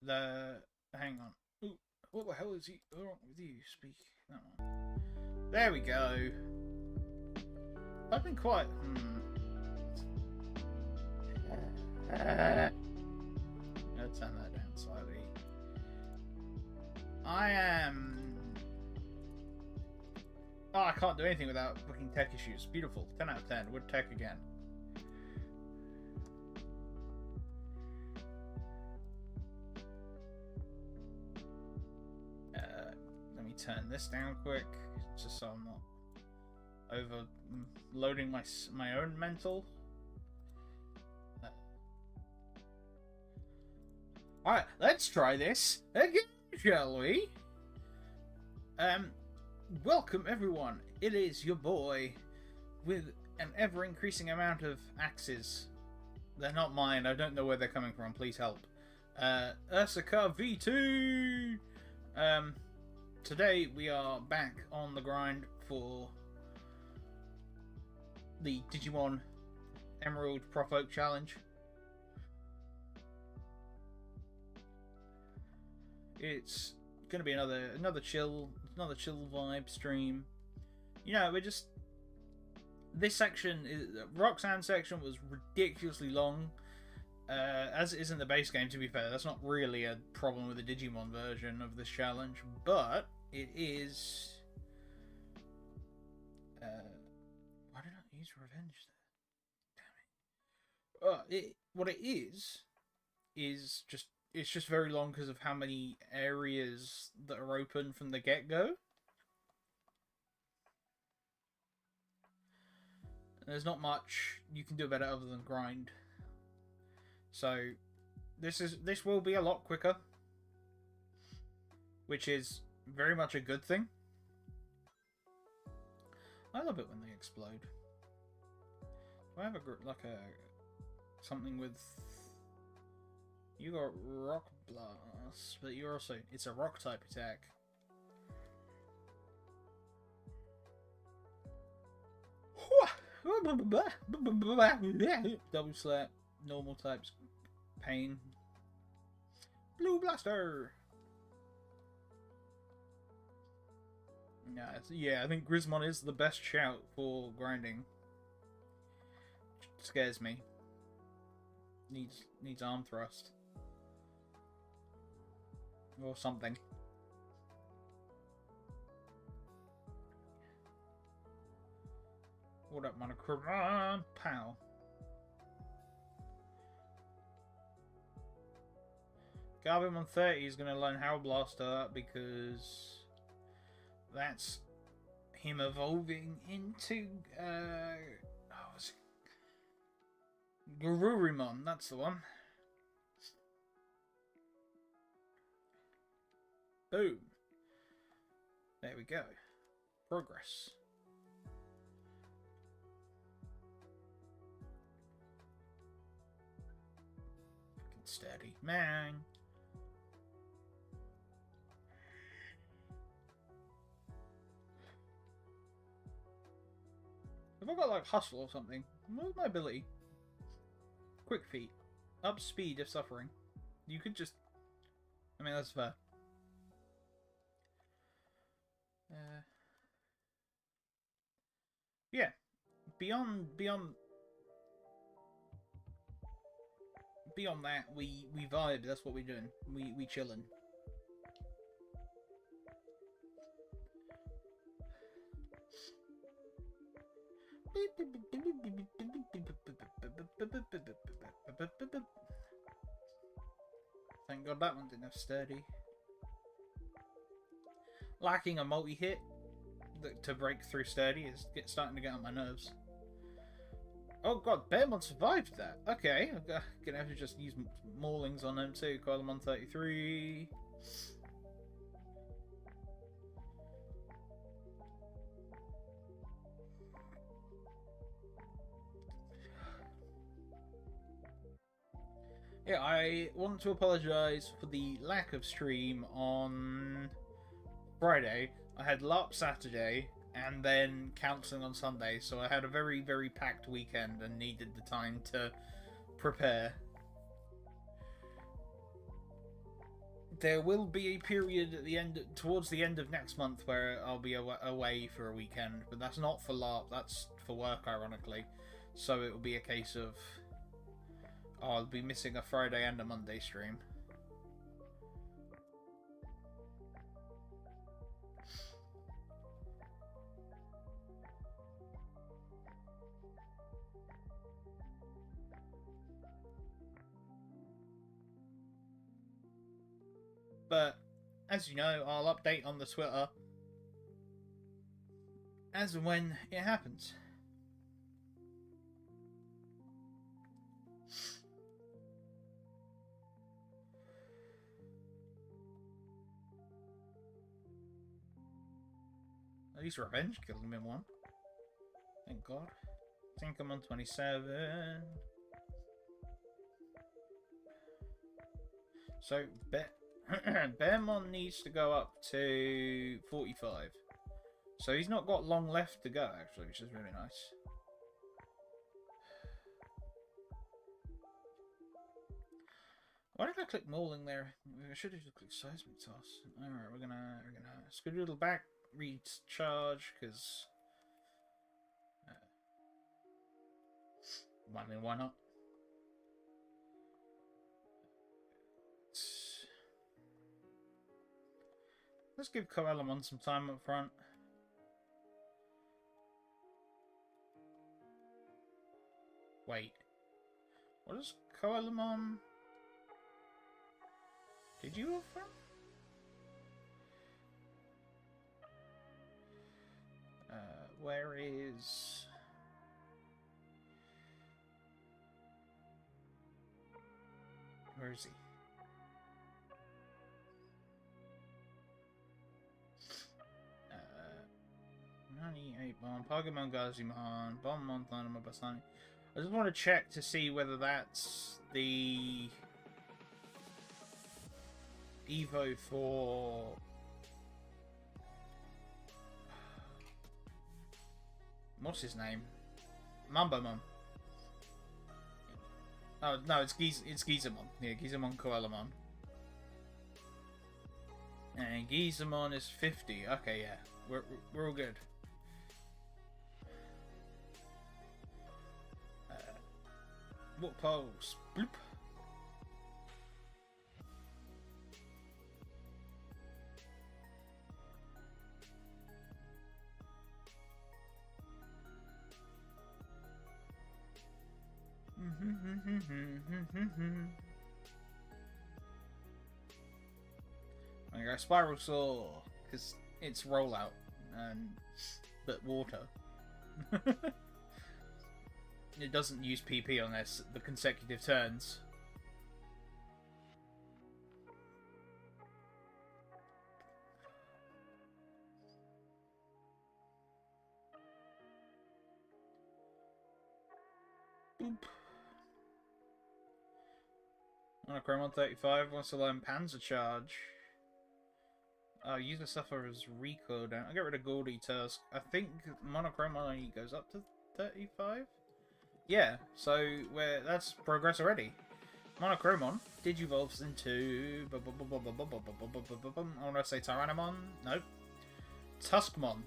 Hang on. Ooh, what the hell is he wrong with you? Speak that one. There we go. I've been quite. I'll turn that down slightly. I am. Oh, I can't do anything without booking tech issues. Beautiful. 10 out of 10. Would tech again. Let me turn this down quick, just so I'm not overloading my own mental. Alright, let's try this again, shall we? Welcome everyone. It is your boy with an ever-increasing amount of axes. They're not mine. I don't know where they're coming from. Please help. Ursika V2! Today we are back on the grind for the Digimon Emerald Prof Oak challenge. It's gonna be another chill vibe stream. You know, this section Roxanne section was ridiculously long. As it is in the base game, to be fair, that's not really a problem with the Digimon version of this challenge, but it is. Why did I use revenge there? Damn it! What it is just it's just very long because of how many areas that are open from the get-go. There's not much you can do about it other than grind. So this will be a lot quicker, which is very much a good thing. I love it when they explode. Do I have something with? You got rock blast, but you're also it's a rock type attack. Double slap, normal types, pain. Blue blaster. Yeah, I think Grismon is the best shout for grinding. Scares me. Needs arm thrust. Or something. What up, Monocron? Pow. Garbimon 30 is going to learn Howl Blaster because that's him evolving into Garurumon, that's the one. Boom. There we go. Progress. Fucking steady, man. Have I got like hustle or something? What's my ability? Quick feet. Up speed if suffering. You could just... I mean, that's fair. Yeah. Beyond that, we vibe. That's what we're doing. We chillin'. Thank God that one didn't have sturdy. Lacking a multi-hit to break through sturdy is starting to get on my nerves. Oh God, Bearmon survived that. Okay, I'm gonna have to just use maulings on him too. Coilemon 33. Yeah, I want to apologise for the lack of stream on Friday. I had LARP Saturday and then counselling on Sunday, so I had a very, very packed weekend and needed the time to prepare. there will be a period at the end, towards the end of next month, where I'll be away for a weekend, but that's not for LARP, that's for work, ironically. So it will be a case of I'll be missing a Friday and a Monday stream. But, as you know, I'll update on the Twitter as and when it happens. At least Revenge killed him in one. Thank God. I think I'm on 27. So, Bearmon needs to go up to 45. So he's not got long left to go, actually, which is really nice. Why did I click Mauling there? I should have just clicked Seismic Toss. Alright, we're gonna Skedoodle back, recharge, because... I mean, why not? Let's give Koalamon some time up front. Wait. What is Koalamon? Did you up front? Where is... Where is he? 98 Bomb, Pokemon Gazimon, Bombmon, Thundermon, Basani. I just want to check to see whether that's the Evo for... What's his name? Mambomon. Oh, no, it's Gizamon. Yeah, Gizamon Koalamon. And Gizamon is 50. Okay, yeah. We're all good. What pose? Bloop. I'm gonna go Spiral Saw because it's rollout but water. It doesn't use PP on this, the consecutive turns. Boop. Monochrome 35 wants to learn Panzer Charge. User suffers recoil down. I'll get rid of Gaudy Tusk. I think Monochrome only goes up to 35? Yeah, so that's progress already. Monochromon digivolves into... I want to say Tyrannomon. Nope. Tuskmon.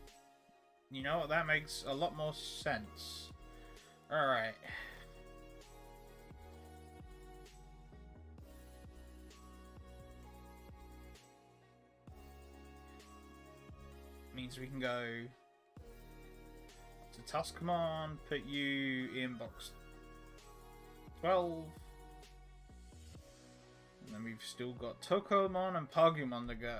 You know what? That makes a lot more sense. Alright. Means we can go to Tuskmon, put you in box 12. And then we've still got Tokomon and Pagumon to go.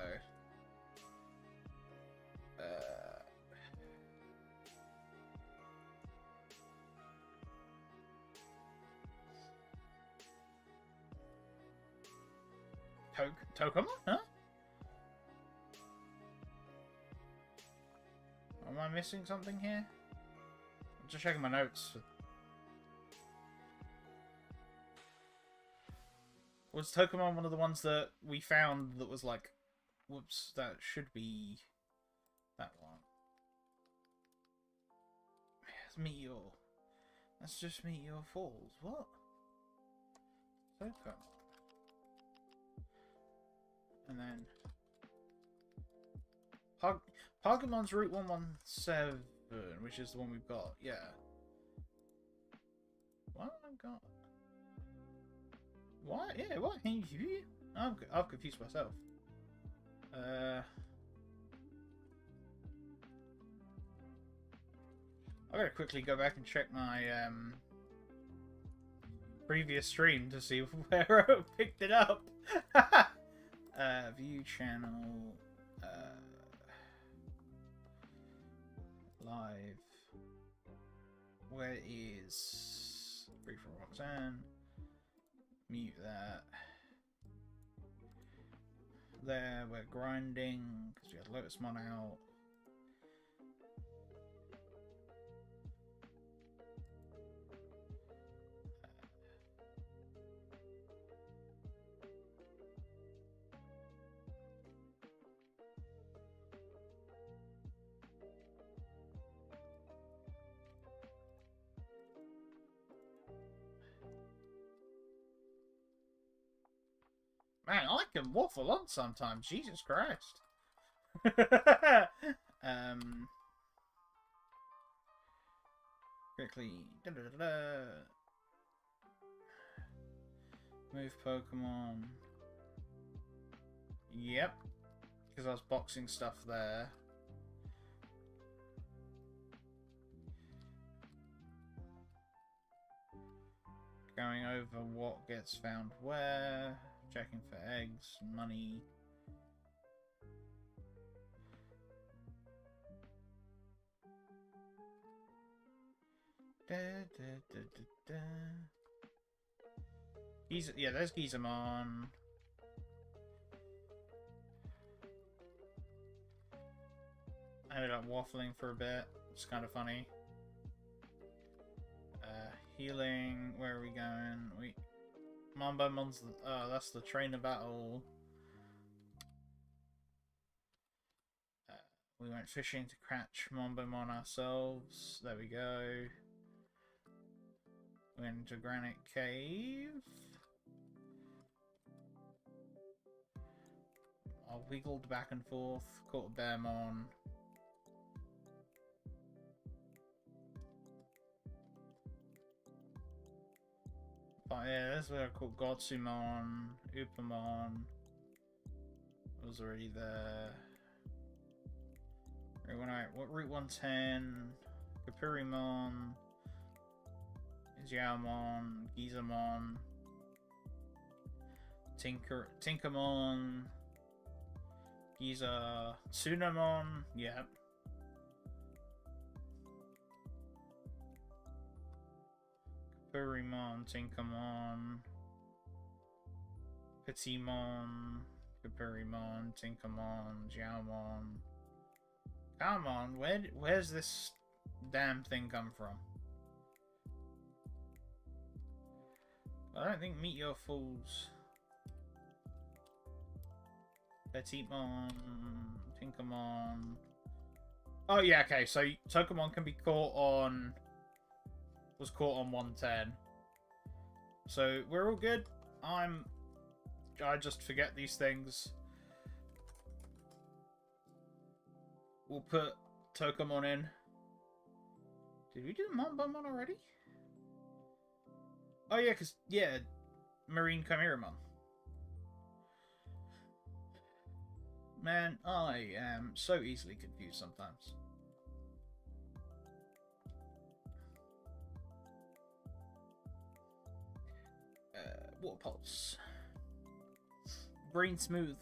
Tokomon? Huh? Am I missing something here? I'm just checking my notes. Was Tokomon one of the ones that we found that was like, whoops, that should be that one. It's Meteor. That's just Meteor Falls. What? Tokomon. And then Pokemon's Route 117, which is the one we've got. Yeah. What have I got? What? Yeah, what? I've confused myself. I gotta quickly go back and check my previous stream to see where I picked it up. View channel, live. Where is Free for Roxanne? Mute that. There, we're grinding because we had Lotusmon out. Man, I can waffle on sometimes. Jesus Christ. Quickly. Move Pokemon. Yep. Because I was boxing stuff there. Going over what gets found where. Checking for eggs, money. Yeah, there's Gizamon. I ended up waffling for a bit. It's kind of funny. Healing. Where are we going? Mambomon's. Oh, that's the trainer battle. We went fishing to catch Mambomon ourselves. There we go. Went into Granite Cave. I wiggled back and forth. Caught a Bearmon. But yeah, that's where I caught Godsumon, Upamon. Was already there. What Route 110? Kapurimon, Xiaomon, Gizamon, Tinkermon, Giza, Tsunamon, yep. Kapurimon, Tinkermon, Petitmon, Kapurimon, Tinkermon, Xiaomon. Come on, where's this damn thing come from? I don't think Meteor falls. Petitmon, Tinkermon. Oh yeah, okay, so Tokamon can be caught on... was caught on 110. So we're all good. I just forget these things. We'll put Tokamon in. Did we do Mambomon already? Oh yeah, because, yeah, Marine Chimeramon. Man, I am so easily confused sometimes. Water Pulse. Brain smooth.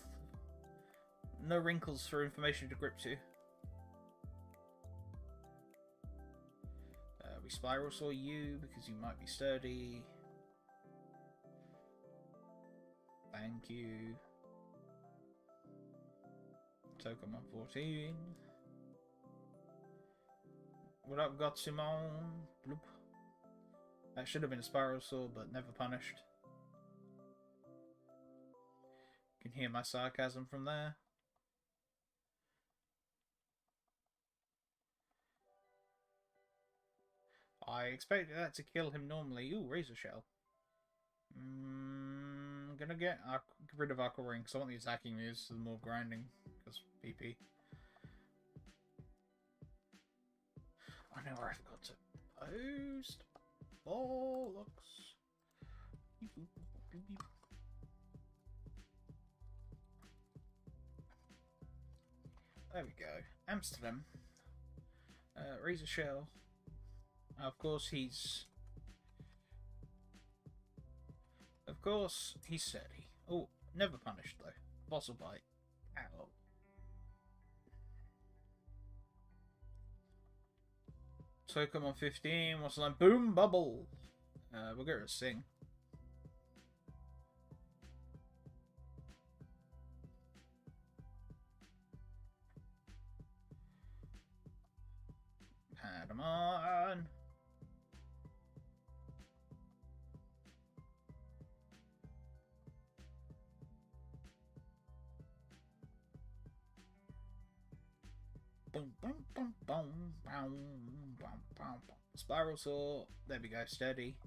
No wrinkles for information to grip to. We Spiral Saw you because you might be sturdy. Thank you. Tokamon 14. What up, Gotsumon? Bloop. That should have been a Spiral Saw, but never punished. You can hear my sarcasm from there. I expected that to kill him normally. Ooh, Razor Shell. get rid of Aqua Ring because I want the attacking moves, so the more grinding, because PP. I know where I've got to post. Bollocks. There we go. Amsterdam. Razor Shell. Of course he's steady. Oh, never punished though. Fossil Bite. Ow. Pokemon 15, what's the line? Boom Bubble! We'll get her a Sing. Patamon! Boom, boom, boom, boom, boom, boom, boom. Spiral Saw. There we go, steady.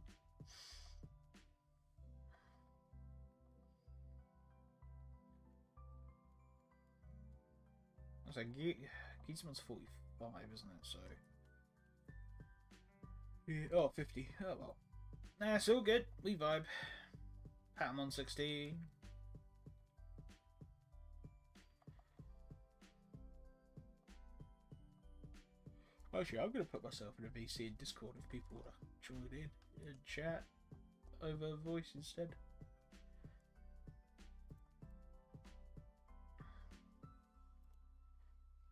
I was like, Gizmon's 45, isn't it? So. Yeah, oh, 50. Oh well. Nah, it's all good. We vibe. Patamon 16. Actually, I'm going to put myself in a VC in Discord if people want to join in and chat over voice instead.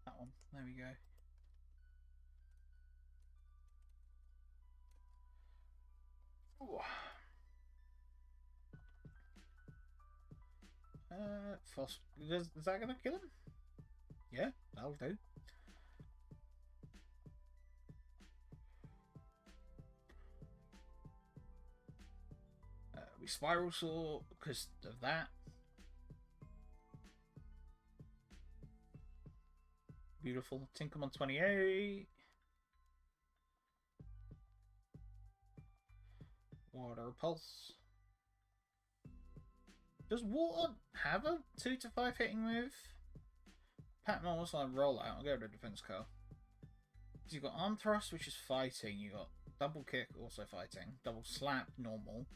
That one. There we go. Ooh. Is that going to kill him? Yeah, that'll do. We Spiral Saw because of that. Beautiful. Tinkermon 28. Water Pulse. Does Water have a 2 to 5 hitting move? Patamon was like roll out. I'll go to the defense card. So you've got Arm Thrust, which is fighting. You got Double Kick, also fighting. Double Slap, normal.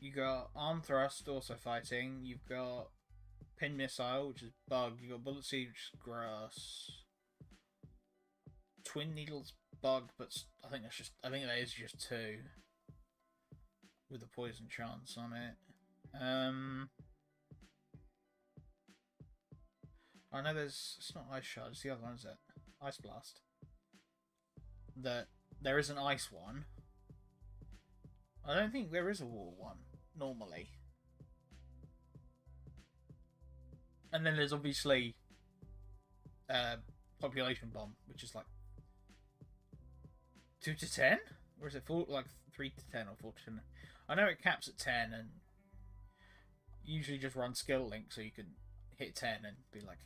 You got Arm Thrust, also fighting. You've got Pin Missile, which is Bug. You got Bullet Seed, which is Grass. Twin Needles, Bug, but I think that is just 2 with a Poison chance on it. I know it's not Ice Shard. It's the other one, is it? Ice Blast. There is an Ice one. I don't think there is a War one normally. And then there's obviously Population Bomb, which is like 2 to 10? Or is it 3 to 10 or 4 to 10? I know it caps at 10 and usually just run Skill Link so you can hit 10 and be like,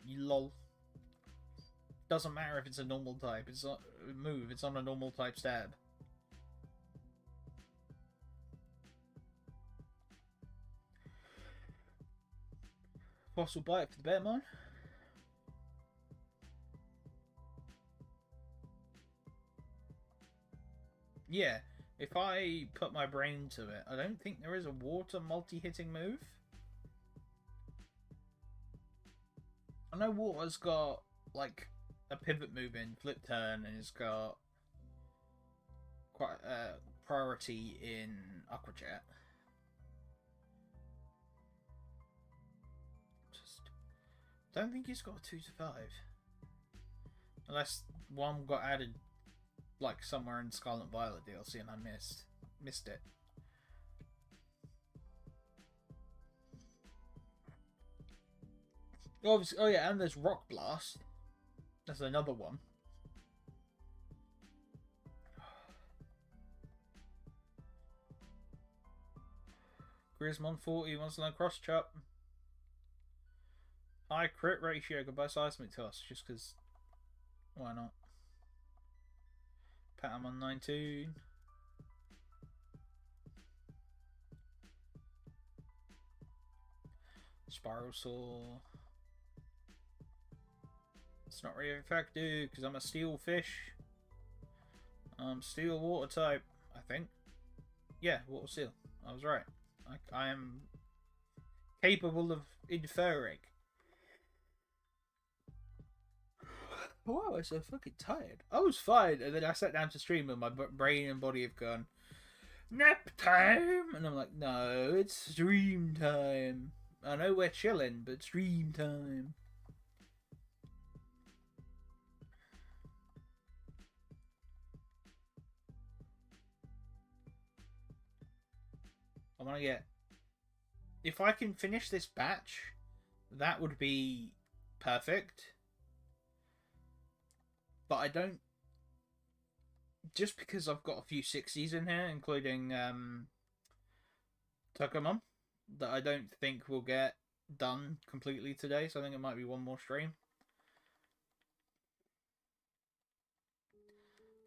you lol. Doesn't matter if it's a normal type, it's not a move, it's on a normal type stab. Fossil Bite for the Bearmon. Yeah, if I put my brain to it, I don't think there is a water multi-hitting move. I know water's got like a pivot move in Flip Turn, and it's got quite a priority in Aqua Jet. Just don't think he's got a 2 to 5, unless one got added like somewhere in Scarlet Violet DLC and I missed it. Obviously, oh yeah, and there's Rock Blast. That's another one. Grismon 40 wants to learn Cross Chop. High crit ratio, goodbye Seismic Toss, just because. Why not? Patamon 19. Spiral Saw. It's not really effective because I'm a steel fish. Steel water type, I think. Yeah, water seal. I was right. I am capable of inferring. Why am I so fucking tired? I was fine, and then I sat down to stream and my brain and body have gone, nap time! And I'm like, no, it's stream time. I know we're chilling, but stream time. I want to get... If I can finish this batch, that would be perfect. But I don't... Just because I've got a few 60s in here, including Tokamon, that I don't think will get done completely today, so I think it might be one more stream.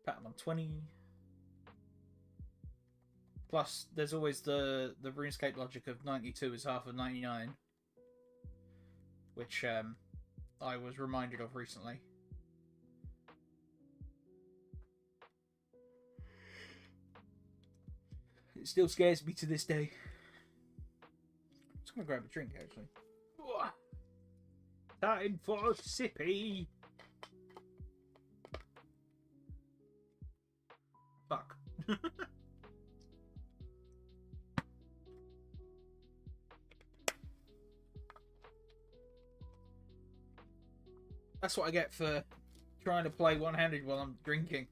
Patamon 20. Plus, there's always the RuneScape logic of 92 is half of 99. Which I was reminded of recently. It still scares me to this day. I'm just going to grab a drink, actually. Time for a sippy! Fuck. That's what I get for trying to play one-handed while I'm drinking.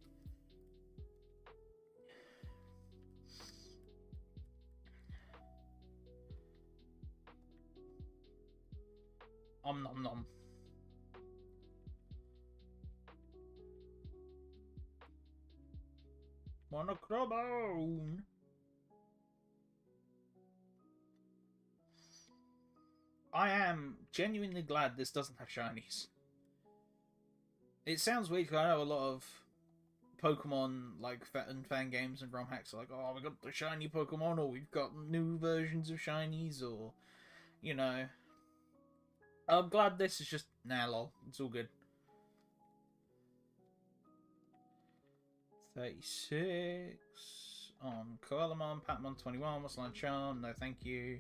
Nom nom. Monochrome. I am genuinely glad this doesn't have shinies. It sounds weird because I know a lot of Pokemon like fan games and ROM hacks are like, oh, we got the shiny Pokemon, or we've got new versions of shinies, or you know. I'm glad this is just lol. It's all good. 36 on Koalamon, Patmon 21, what's line charm? No, thank you.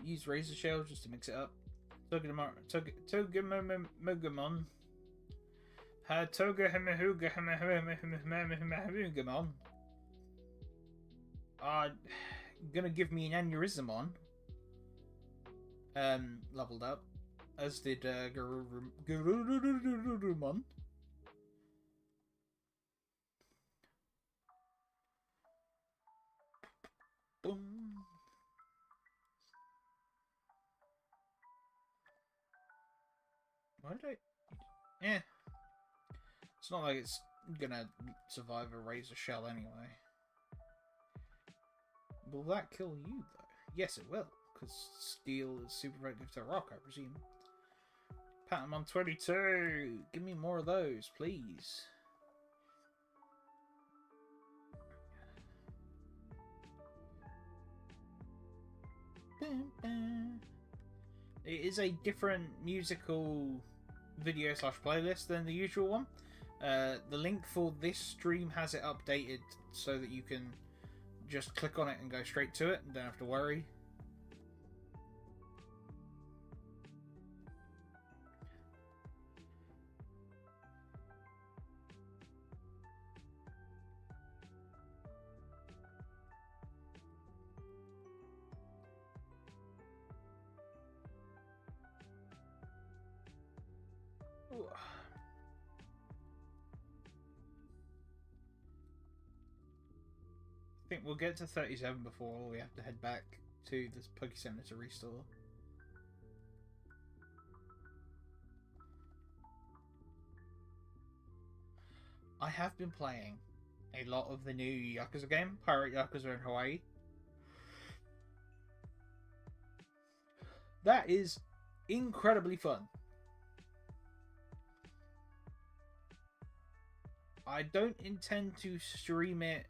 Use Razor Shell just to mix it up. Togemon. Gonna give me an aneurysmon. Leveled up. As did Garurumon. Boom. Why did I... Yeah. It's not like it's gonna survive a Razor Shell anyway. Will that kill you, though? Yes, it will. Because steel is super effective to rock, I presume. Patamon 22! Give me more of those, please. It is a different musical video / playlist than the usual one. The link for this stream has it updated so that you can just click on it and go straight to it and don't have to worry. Ooh. I think we'll get to 37 before we have to head back to this Poke Center to restore. I have been playing a lot of the new Yakuza game, Pirate Yakuza in Hawaii. That is incredibly fun. I don't intend to stream it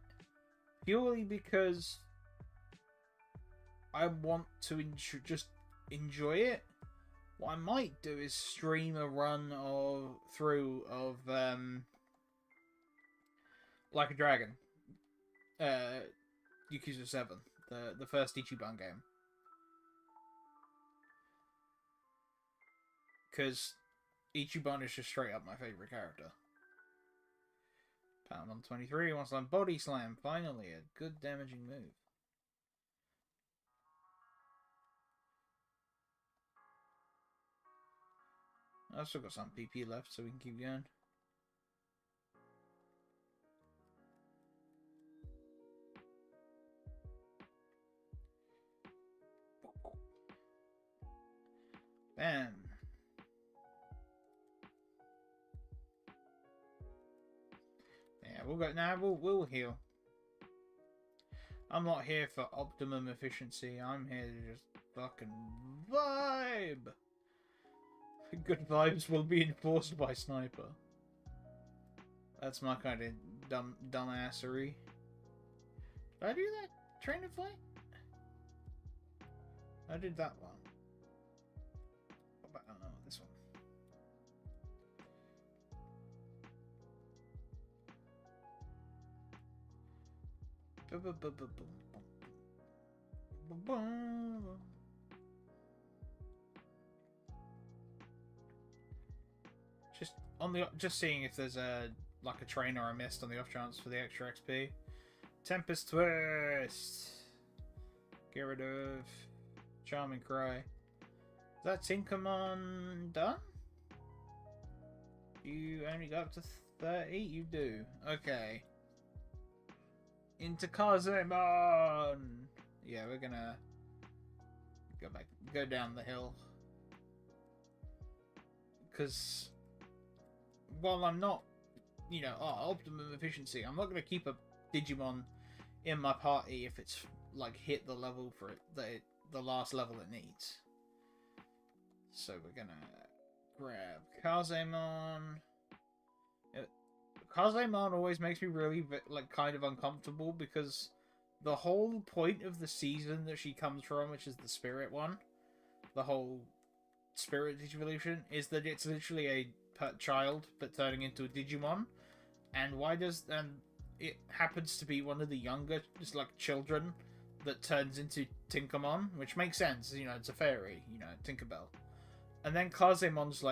purely because I want to just enjoy it. What I might do is stream a run of Like a Dragon, Yakuza 7, the first Ichiban game, because Ichiban is just straight up my favorite character. Pound on 23 wants to body slam. Finally, a good damaging move. I've still got some PP left, so we can keep going. Bam. Yeah, we'll go now. We'll heal. I'm not here for optimum efficiency. I'm here to just fucking vibe. Good vibes will be enforced by sniper. That's my kind of dumbassery. Did I do that trainer fight? I did that one. What about, oh no, this one. Just seeing if there's a trainer I missed on the off chance for the extra XP. Tempest Twist. Get rid of Charming Cry. Is that Tinkermon done? You only got up to 30? You do. Okay. Into Kazemon! Yeah, we're gonna go down the hill. Because while I'm not, optimum efficiency, I'm not gonna keep a Digimon in my party if it's hit the level for it, the last level it needs. So we're gonna grab Kazemon. Kazemon always makes me really kind of uncomfortable because the whole point of the season that she comes from, which is the spirit one, the whole spirit Digivolution, is that it's literally a child but turning into a Digimon, and it happens to be one of the younger children that turns into Tinkermon, which makes sense, it's a fairy, Tinkerbell. And then Kazemon's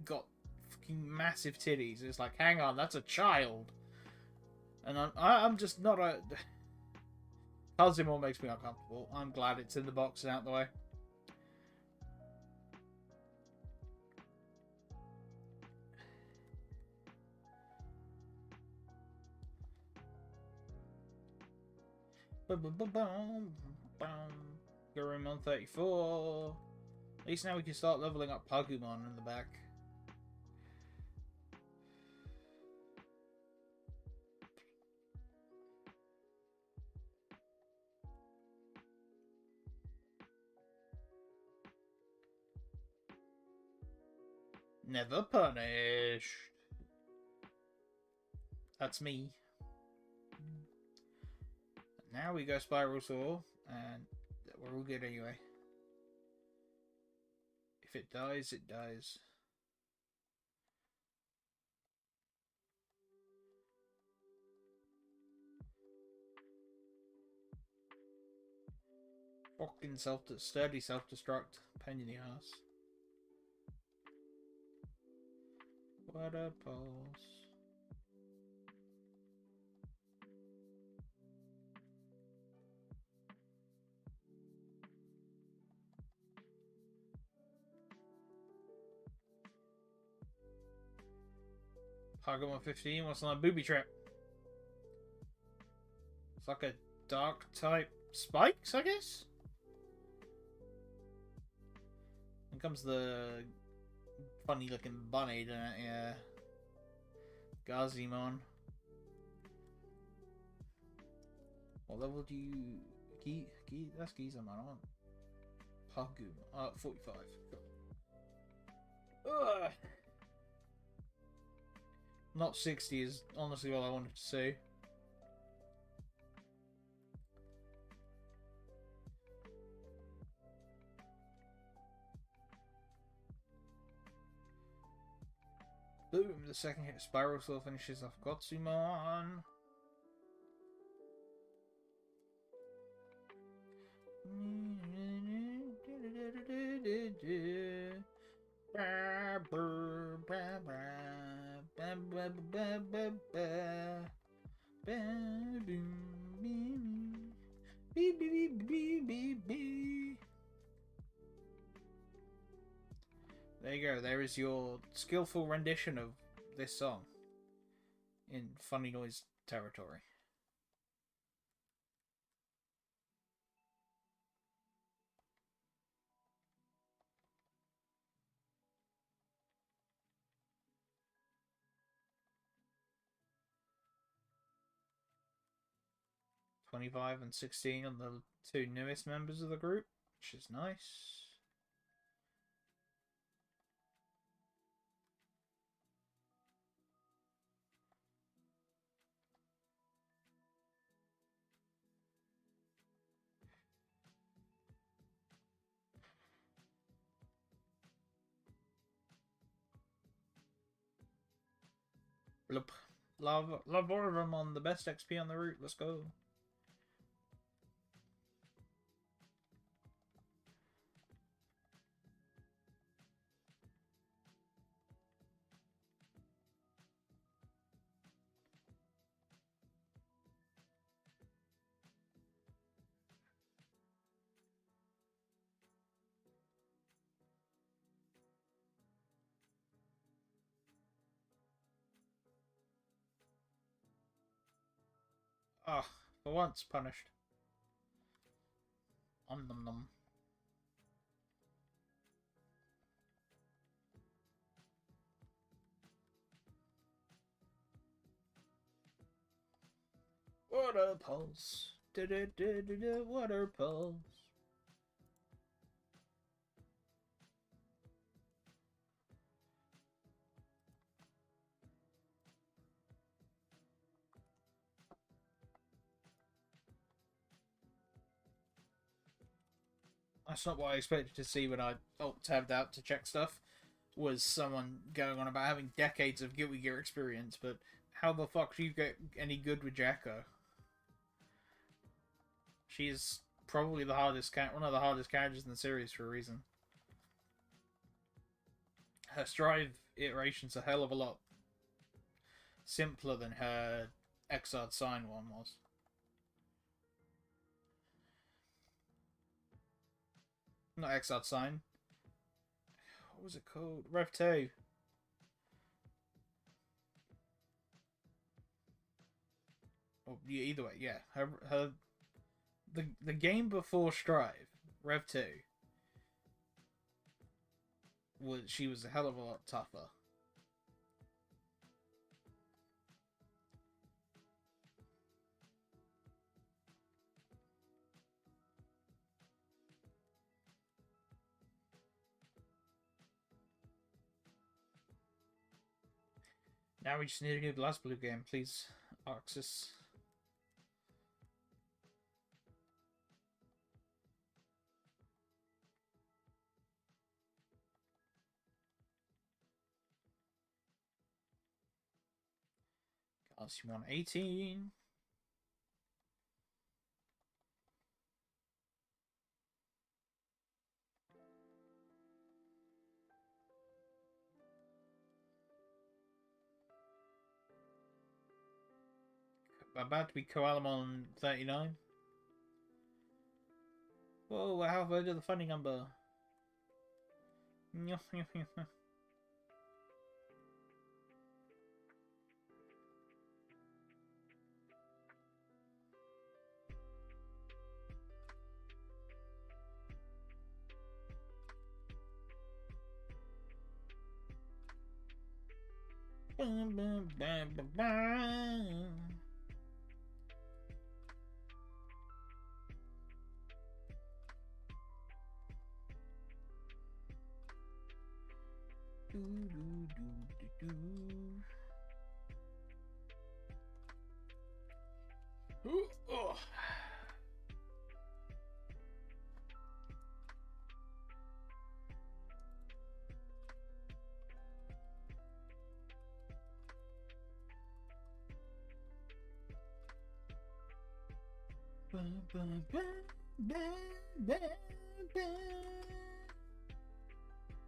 got massive titties. It's like, hang on, that's a child. And I'm just not a... Kazemon makes me uncomfortable. I'm glad it's in the box and out the way. Garurumon 34. At least now we can start leveling up Pokemon in the back. Never punished. That's me. Now we go Spiral Saw, and we're all good anyway. If it dies, it dies. Fucking sturdy self-destruct. Pain in the ass. What a pulse. Pokemon 15, what's on a booby trap? It's like a dark type spikes, I guess? Here comes the funny looking bunny, doesn't it? Yeah. Gazimon. What level do you... That's Gizamon, on. Pagum. 45. Ugh. Not 60 is honestly all I wanted to say. Boom! The second hit Spiral Slow finishes off Gotsumon. There you go. There is your skillful rendition of this song in funny noise territory. $25 and $16 on the two newest members of the group, which is nice. Blup. Love all of them on the best XP on the route. Let's go. Ah, for once punished. Nom nom nom. Water pulse. Water pulse. That's not what I expected to see when I tabbed out to check stuff. Was someone going on about having decades of Guilty Gear experience, but how the fuck do you get any good with Jacko? She's probably the hardest one of the hardest characters in the series for a reason. Her Strive iteration's a hell of a lot simpler than her Exard Sign one was. Not Exard Sign. What was it called? Rev 2. Oh, yeah, either way, yeah. The game before Strive, Rev 2, she was a hell of a lot tougher. Now we just need a new BlazBlue game, please, Arxis. Calcium 118. About to be Koalamon 39. Whoa, we're halfway to the funny number.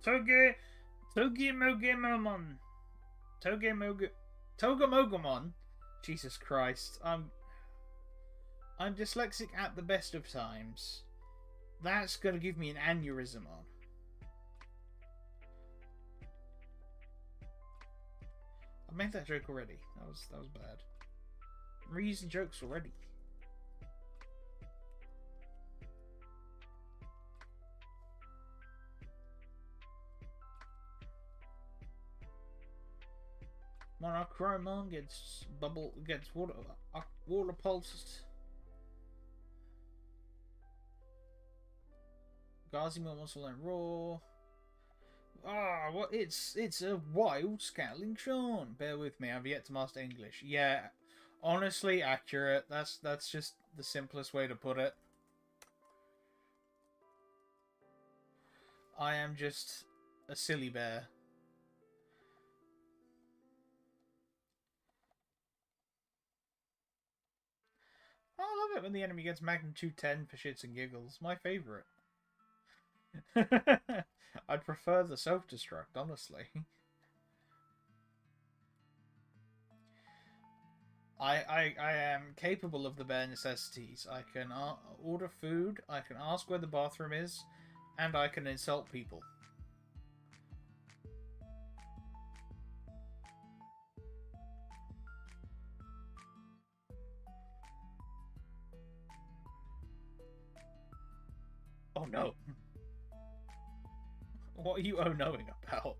Togemogemon. Togemogemon. Jesus Christ. I'm dyslexic at the best of times. That's gonna give me an aneurysm on. I made that joke already. That was bad. I'm reusing jokes already. Monochromon gets water pulsed. Gazimon wants to learn raw. Ah, what? It's a wild Scowling Sean. Bear with me, I've yet to master English. Yeah, honestly, accurate. That's just the simplest way to put it. I am just a silly bear. I love it when the enemy gets magnitude 10 for shits and giggles. My favourite. I'd prefer the self-destruct, honestly. I am capable of the bare necessities. I can order food, I can ask where the bathroom is, and I can insult people. Oh no. What are you oh-knowing about?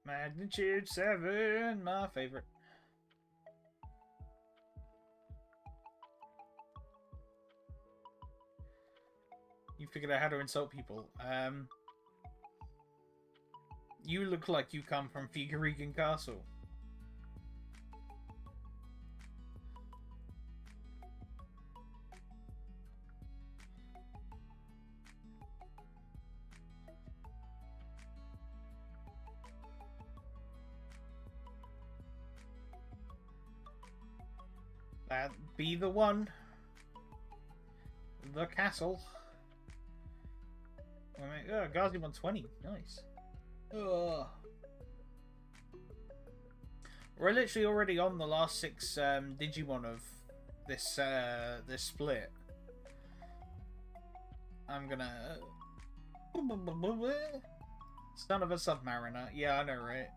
Magnitude 7, my favorite. You figured out how to insult people. You look like you come from Figurigan Castle. That be the one. The castle. Oh, Gazi 120. Nice. Ugh. We're literally already on the last 6 Digimon of this this split. I'm gonna... Son of a Submariner. Yeah, I know, right?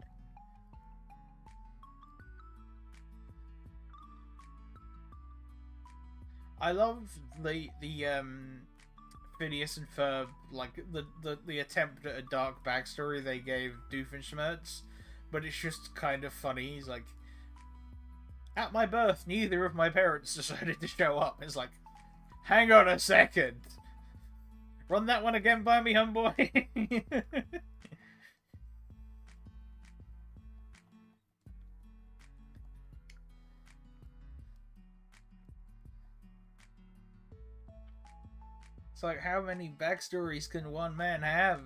I love the Phineas and Ferb, like the attempt at a dark backstory they gave Doofenshmirtz, but it's just kind of funny. He's like, at my birth, neither of my parents decided to show up. It's like, hang on a second. Run that one again by me, homeboy. It's like, how many backstories can one man have?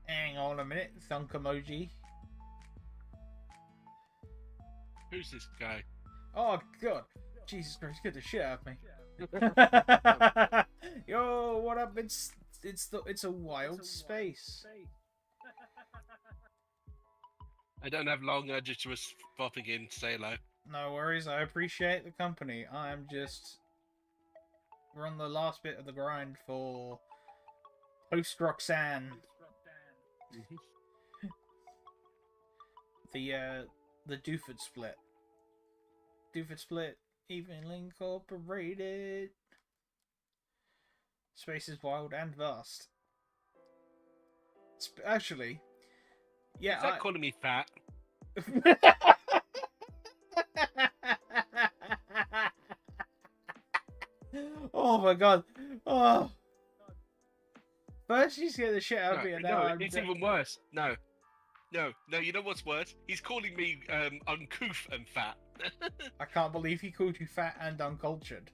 Hang on a minute, thunk emoji. Who's this guy? Oh god, Jesus Christ, get the shit out of me. Yo, what up? It's a wild space. I don't have long. I just was popping in to say hello. No worries, I appreciate the company. I'm just... We're on the last bit of the grind for post-Roxanne. The Doofus split. Doofus split, evenly incorporated. Space is wild and vast. Actually, yeah. Is that calling me fat? Oh my god. Oh. First you scare the shit out of me and now it's even worse. No. No, you know what's worse? He's calling me uncouth and fat. I can't believe he called you fat and uncultured.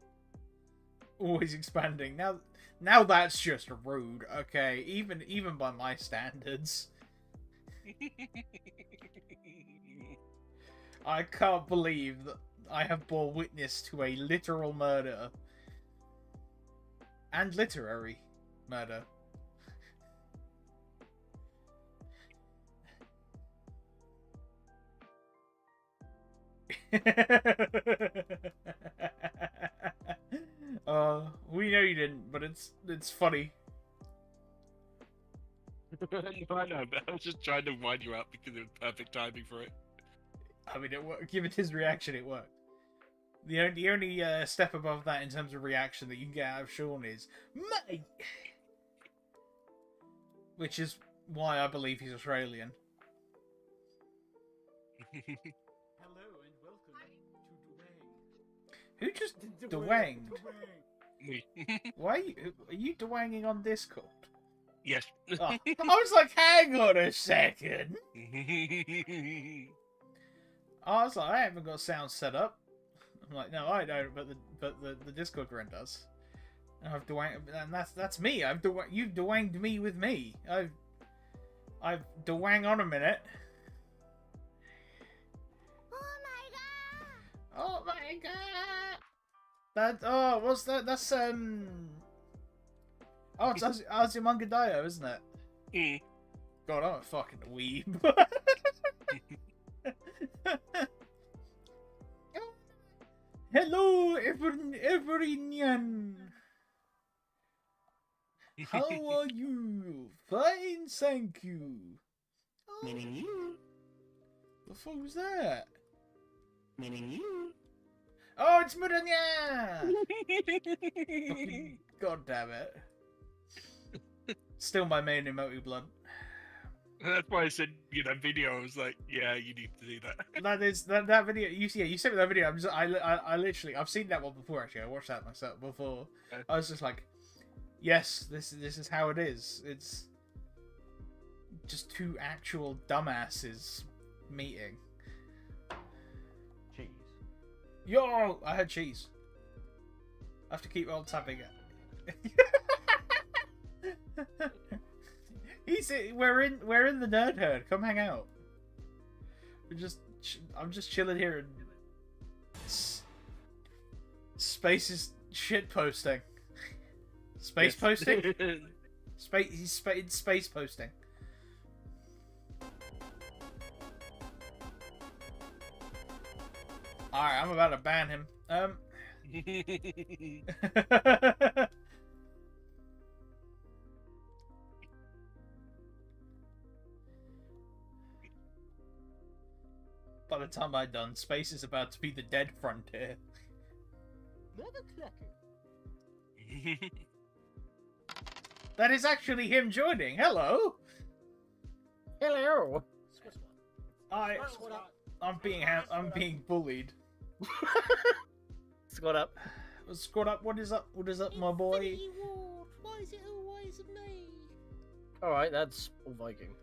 Always expanding. Now that's just rude. Okay, even by my standards. I can't believe that I have bore witness to a literal murder. And literary murder. We know you didn't, but it's funny. No, I know, but I was just trying to wind you up because it was perfect timing for it. I mean, it worked. Given his reaction, it worked. The only step above that in terms of reaction that you can get out of Sean is mate, which is why I believe he's Australian. Hello and welcome to Dwang. Who just Dwanged? Me. Why are you Dwanging on Discord? Yes. Oh, I was like, hang on a second. I was like, I haven't got sound set up. I'm like, no, I don't, but the Discord friend does. And I've Dwanged, and that's me. You've Dwanged me with me. I've Dwang on a minute. Oh my god! What's that? That's oh, it's Ozymandias, isn't it? Mm. God, I'm a fucking weeb. Hello, everyone. How are you? Fine, thank you. Meaning you. The fuck was that? Meaning you. Oh, it's Muranya! God damn it. Still my main emote blood. That's why I said, that video. I was like, yeah, you need to do that. That video. You sent me that video. I literally, I've seen that one before. Actually, I watched that myself before. I was just like, yes, this is how it is. It's just two actual dumbasses meeting. Cheese. Yo, I had cheese. I have to keep on tapping it. We're in the nerd herd. Come hang out. I'm just chilling here and Space is shit posting. Space posting. Space posting. Alright, I'm about to ban him. By the time I'm done, space is about to be the dead frontier. That is actually him joining. Hello. Hello. I'm being bullied. Squad up. Squad up. What is up? What is up, my boy? Why is it always me? All right, that's all Viking.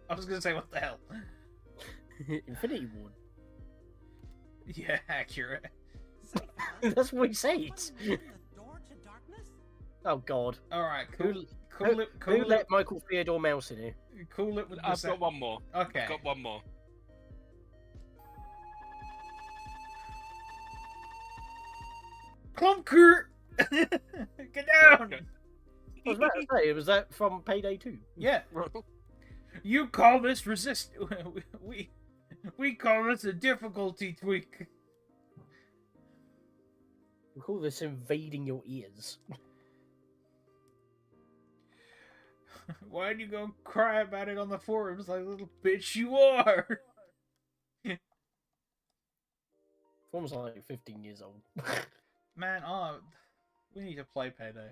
I was gonna say, what the hell? Infinity Ward. Yeah, accurate. That's what he said. Oh God. All right, Who cool let Michael Theodore Mouse in here? Cool it with the I've got one more. Okay. I've got one more. Clunker! Get down! I was about to say, was that from Payday 2? Yeah. You call this resist? We call this a difficulty tweak. We call this invading your ears. Why'd you go cry about it on the forums like little bitch you are? Forum's like 15 years old. Man, we need to play Payday.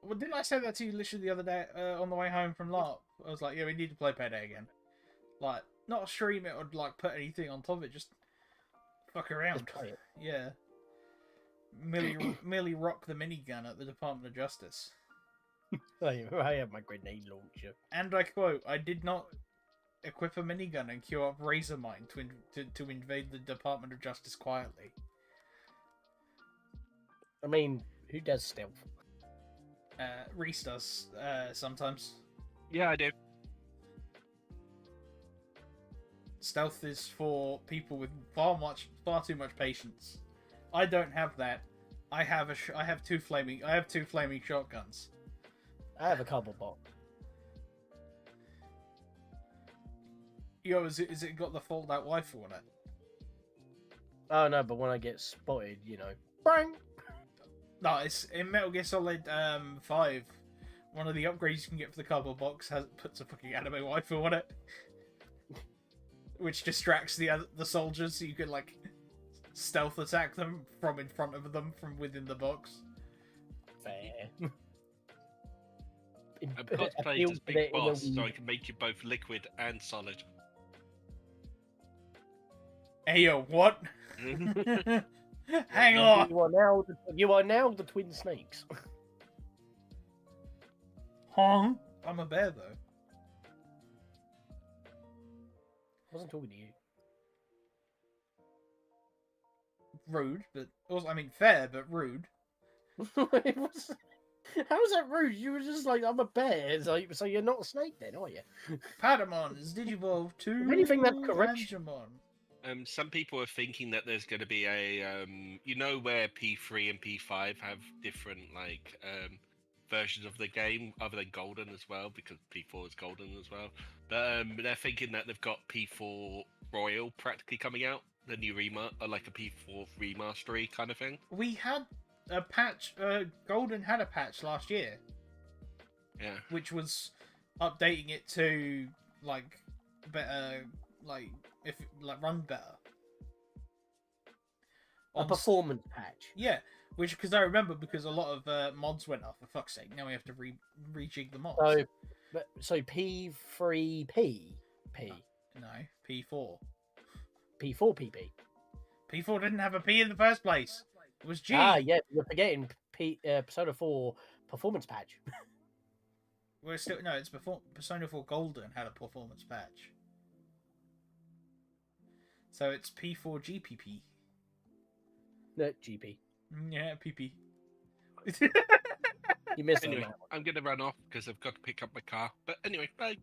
Well, didn't I say that to you literally the other day on the way home from LARP? I was like, yeah, we need to play Payday again. Like, not stream it or like put anything on top of it, just fuck around. Just play it. Yeah. Merely rock the minigun at the Department of Justice. I have my grenade launcher. And I quote, I did not equip a minigun and queue up Razor Mine to invade the Department of Justice quietly. I mean, who does stealth? Reese does sometimes. Yeah, I do. Stealth is for people with far too much patience. I don't have that. I have two flaming shotguns. I have a cardboard box. Yo, is it got the fold out rifle on it? Oh no, but when I get spotted, you know, bang. No, it's in Metal Gear Solid 5. One of the upgrades you can get for the cardboard box puts a fucking anime rifle on it, which distracts the soldiers, so you can like stealth attack them from in front of them from within the box. Fair. I've cosplayed as Big Boss, so I can make you both liquid and solid. Ayo, what? Hang on. You are now the twin snakes. Huh? I'm a bear though. I wasn't talking to you. Rude, but also, I mean fair, but rude. It was... How is that rude? You were just like, I'm a bear. It's like, so you're not a snake then, are you? Patamon is Digivolve to If anything, that's correct. Angemon. Some people are thinking that there's going to be a, you know, where P3 and P5 have different like versions of the game, other than Golden as well, because P4 is Golden as well. But they're thinking that they've got P4 Royal practically coming out, the new like a P4 remastery kind of thing. We had a patch. Golden had a patch last year. Yeah. Which was updating it to like better, like run better. A performance patch. Yeah, which because I remember because a lot of mods went up. For fuck's sake! Now we have to rejig the mods. So P3P. No, P4. P4PP. P4 didn't have a P in the first place. It was G. Ah, yeah, you're forgetting Persona 4 performance patch. We're still it's before Persona 4 Golden had a performance patch. So it's P4 GPP. No, GP. Yeah, PP. You missed Anyway, that one. I'm going to run off because I've got to pick up my car. But anyway, bye.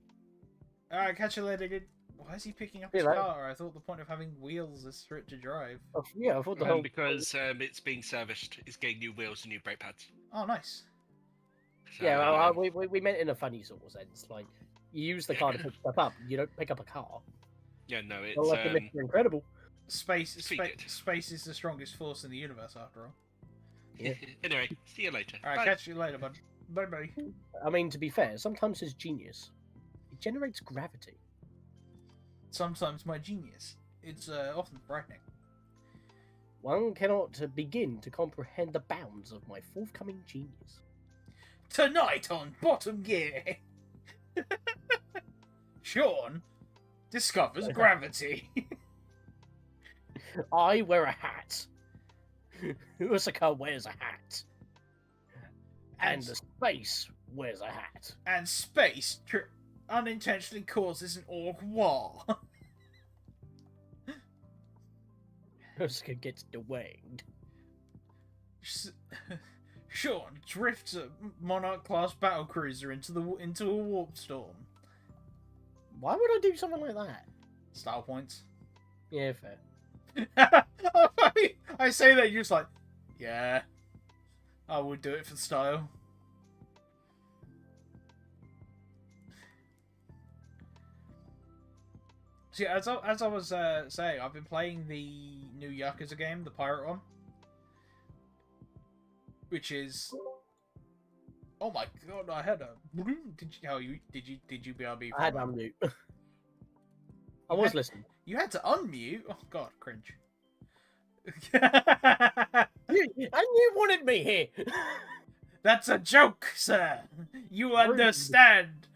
Alright, catch you later, dude. Why is he picking up his car? I thought the point of having wheels is for it to drive. Oh, yeah, I thought the whole... Because it's being serviced. It's getting new wheels and new brake pads. Oh, nice. So, yeah, we meant in a funny sort of sense. Like, you use the car to pick stuff up. You don't pick up a car. Yeah, no, it's... Not like Mr. Incredible. Space is the strongest force in the universe, after all. Yeah. Anyway, see you later. Alright, catch you later, bud. Bye-bye. I mean, to be fair, sometimes his genius, it generates gravity. Sometimes my genius. It's often frightening. One cannot begin to comprehend the bounds of my forthcoming genius. Tonight on Bottom Gear, Sean discovers gravity. I wear a hat. Usaka wears a hat. And the space wears a hat. And space unintentionally causes an orc war. Usaka gets dewanged. Sean drifts a Monarch-class battlecruiser into a warp storm. Why would I do something like that? Style points. Yeah, fair. I say that, you're just like, yeah, I would do it for style. See, as I was saying, I've been playing the new Yakuza game, the pirate one, which is, oh my god, I had a did you BRB? I had to unmute. I was listening. You had to unmute? Oh god, cringe. And you wanted me here. That's a joke, sir. You understand.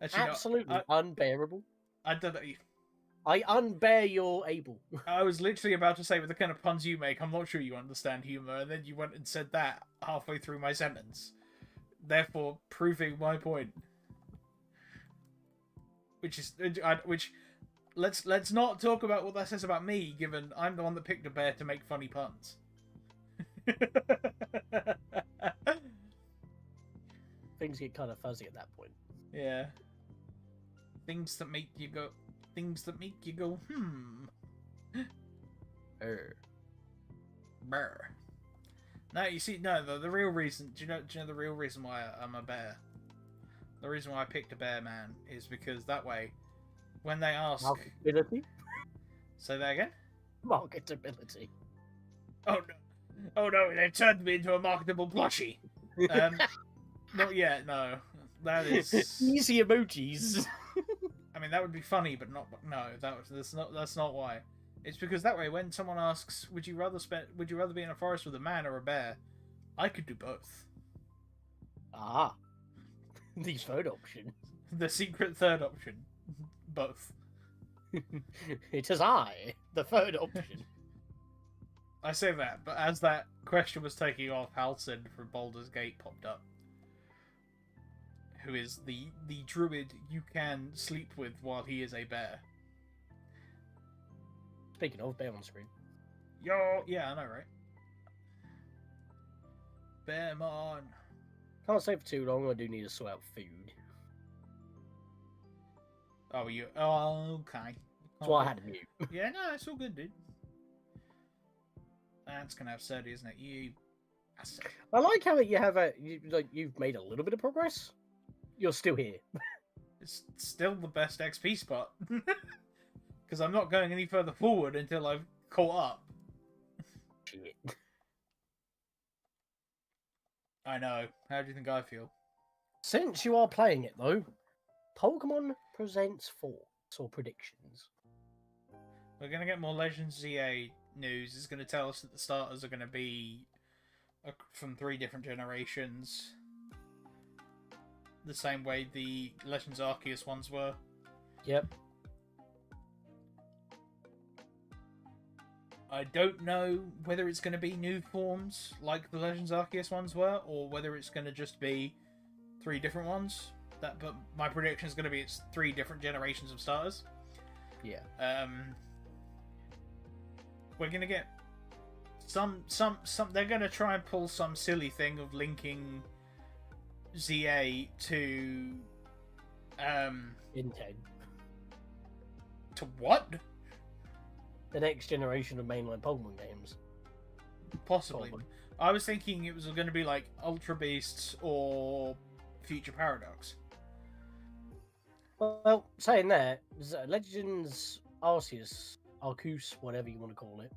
Actually, Absolutely no, unbearable. I don't know. I unbear your able. I was literally about to say, with the kind of puns you make, I'm not sure you understand humor, and then you went and said that halfway through my sentence, therefore proving my point. which let's not talk about what that says about me, given I'm the one that picked a bear to make funny puns. Things get kind of fuzzy at that point. Yeah. Things that make you go, Brr. No, you see, no, the real reason, do you know the real reason why I'm a bear? The reason why I picked a bear, man, is because that way, when they ask... Marketability? Say that again? Marketability. Oh no, they've turned me into a marketable plushie. Not yet, no. That is... Easy emojis. I mean, that would be funny, but not... No, that's not why. It's because that way, when someone asks, would you rather be in a forest with a man or a bear? I could do both. Ah. The third option. The secret third option. Both. It is I, the third option. I say that, but as that question was taking off, Halcyon from Baldur's Gate popped up. Who is the druid you can sleep with while he is a bear. Speaking of, bear on screen. Yo, yeah, I know, right? Bearmon. Can't stay for too long, I do need to sort out food. Oh, you... Oh, okay. That's why I had to mute. Yeah, no, it's all good, dude. That's gonna have said, isn't it? You... I like how you have you've made a little bit of progress. You're still here. It's still the best XP spot. Because I'm not going any further forward until I've caught up. Shit. I know. How do you think I feel? Since you are playing it, though, Pokemon presents thoughts or predictions. We're going to get more Legends ZA news. It's going to tell us that the starters are going to be from 3 different generations. The same way the Legends Arceus ones were. Yep. I don't know whether it's going to be new forms like the Legends Arceus ones were, or whether it's going to just be 3 different ones. But my prediction is going to be it's 3 different generations of starters. Yeah. We're going to get some. They're going to try and pull some silly thing of linking ZA to Inten. To what? The next generation of mainline Pokemon games. Possibly. Probably. I was thinking it was going to be like Ultra Beasts or Future Paradox. Well, saying that, Legends Arceus, whatever you want to call it,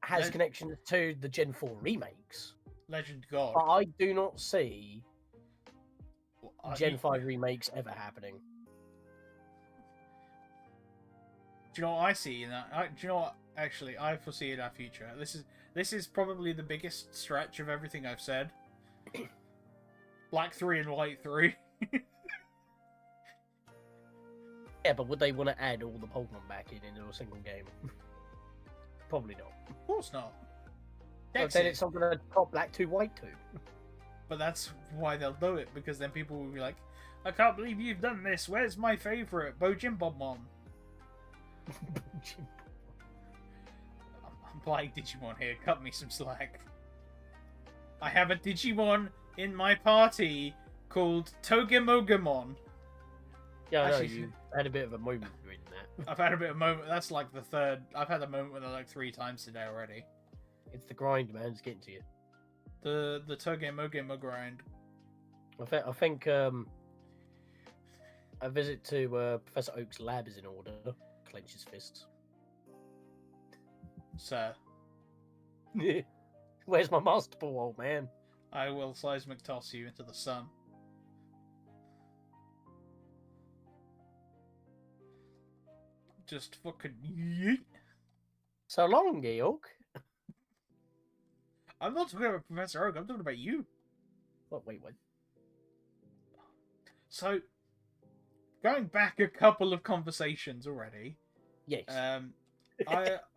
has connections to the Gen 4 remakes. Legend God. But I do not see Gen 5 remakes ever happening. Do you know what I see in that? Do you know what? Actually, I foresee in our future. This is probably the biggest stretch of everything I've said. Black 3 and White 3. Yeah, but would they want to add all the Pokemon back into a single game? Probably not. Of course not. But then it's something like top Black 2, White 2. But that's why they'll do it, because then people will be like, I can't believe you've done this. Where's my favourite? Bojimbomon. I'm playing Digimon here. Cut me some slack. I have a Digimon in my party called Togemogamon. Yeah, I know, Actually, you had a bit of a moment doing that. I've had a bit of a moment. That's like the third. I've had a moment with it like 3 times today already. It's the grind, man. It's getting to you. The Togemogamo grind. I think a visit to Professor Oak's lab is in order. Clench his fists. Sir. Where's my master ball, old man? I will seismic toss you into the sun. Just fucking yeet. So long, Georg. I'm not talking about Professor Oak, I'm talking about you. What? Wait. So, going back a couple of conversations already. Yes.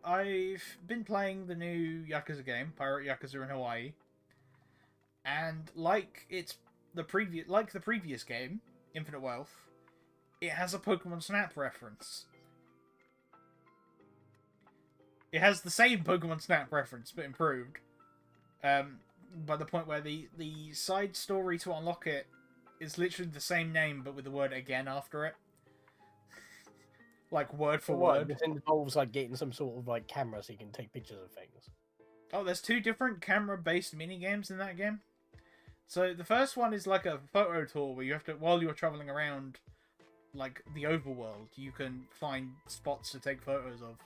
I've been playing the new Yakuza game, Pirate Yakuza in Hawaii, and like the previous game, Infinite Wealth, it has a Pokemon Snap reference. It has the same Pokemon Snap reference, but improved. By the point where the side story to unlock it is literally the same name, but with the word again after it. Like, word for word. This involves, like, getting some sort of, like, camera so you can take pictures of things. Oh, there's 2 different camera-based mini-games in that game. So, the first one is like a photo tour where you have to, while you're traveling around, like, the overworld, you can find spots to take photos of.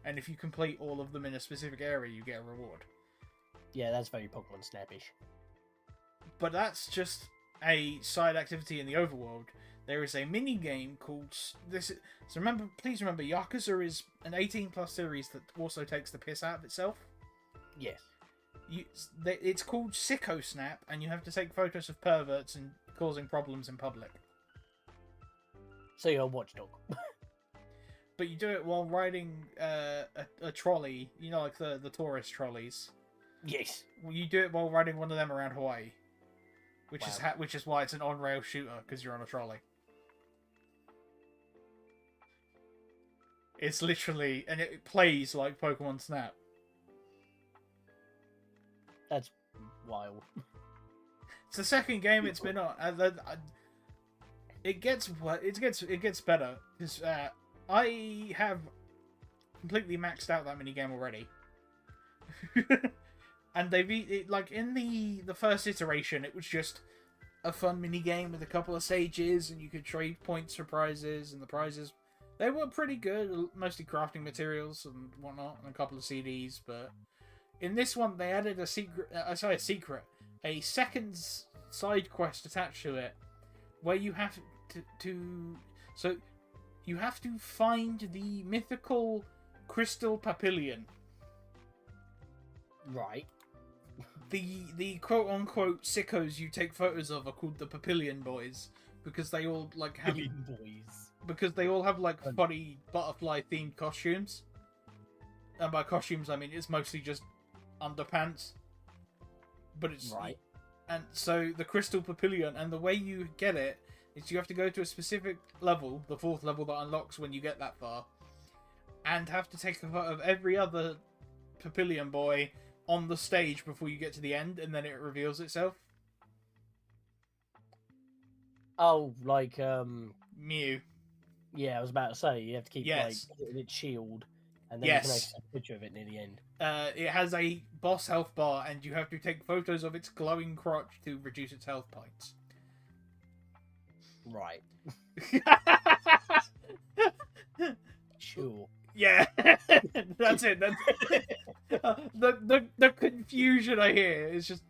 And if you complete all of them in a specific area, you get a reward. Yeah, that's very Pokemon Snappish. But that's just a side activity in the overworld. There is a mini game called this. So remember, please remember, Yakuza is an 18+ series that also takes the piss out of itself. Yes. It's called Sicko Snap, and you have to take photos of perverts and causing problems in public. So you're a watchdog. But you do it while riding a trolley. You know, like the tourist trolleys. Yes. You do it while riding one of them around Hawaii, which Wow. which is why it's an on-rail shooter, because you're on a trolley. It's literally, and it plays like Pokemon Snap. That's wild. It's the second game it's been on. It gets better because I have completely maxed out that mini game already. And like in the first iteration, it was just a fun mini game with a couple of stages, and you could trade points for prizes, and the prizes, they were pretty good, mostly crafting materials and whatnot, and a couple of CDs. But in this one, they added a second side quest attached to it, where you have so you have to find the mythical crystal papillion. Right. The quote unquote sickos you take photos of are called the Papillion Boys because they all like have like funny butterfly themed costumes. And by costumes I mean it's mostly just underpants. But it's right. And so the Crystal Papillion, and the way you get it is you have to go to a specific level, the 4th level that unlocks when you get that far, and have to take a photo of every other Papillion boy on the stage before you get to the end, and then it reveals itself. Oh, like Mew. Yeah, I was about to say you have to keep like hitting its shield, and then you can take a picture of it near the end. It has a boss health bar, and you have to take photos of its glowing crotch to reduce its health points. Right. Sure. Yeah, that's it. That's the confusion I hear is just,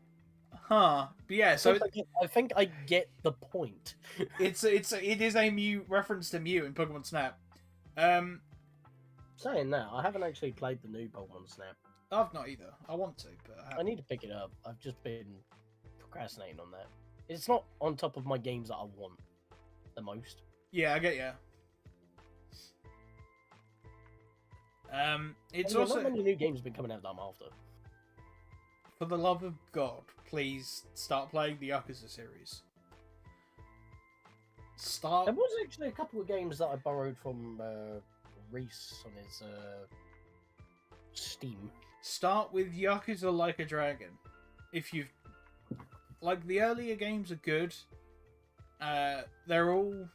huh? But yeah, so I think I get the point. it is a Mew reference to Mew in Pokemon Snap. Saying that, I haven't actually played the new Pokemon Snap. I've not either. I want to, but I need to pick it up. I've just been procrastinating on that. It's not on top of my games that I want the most. Yeah, I get you. It's also also not many new games have been coming out that I'm after. For the love of God, please start playing the Yakuza series. Start. There was actually a couple of games that I borrowed from Reese on his Steam. Start with Yakuza Like a Dragon. If you've like the earlier games are good. They're all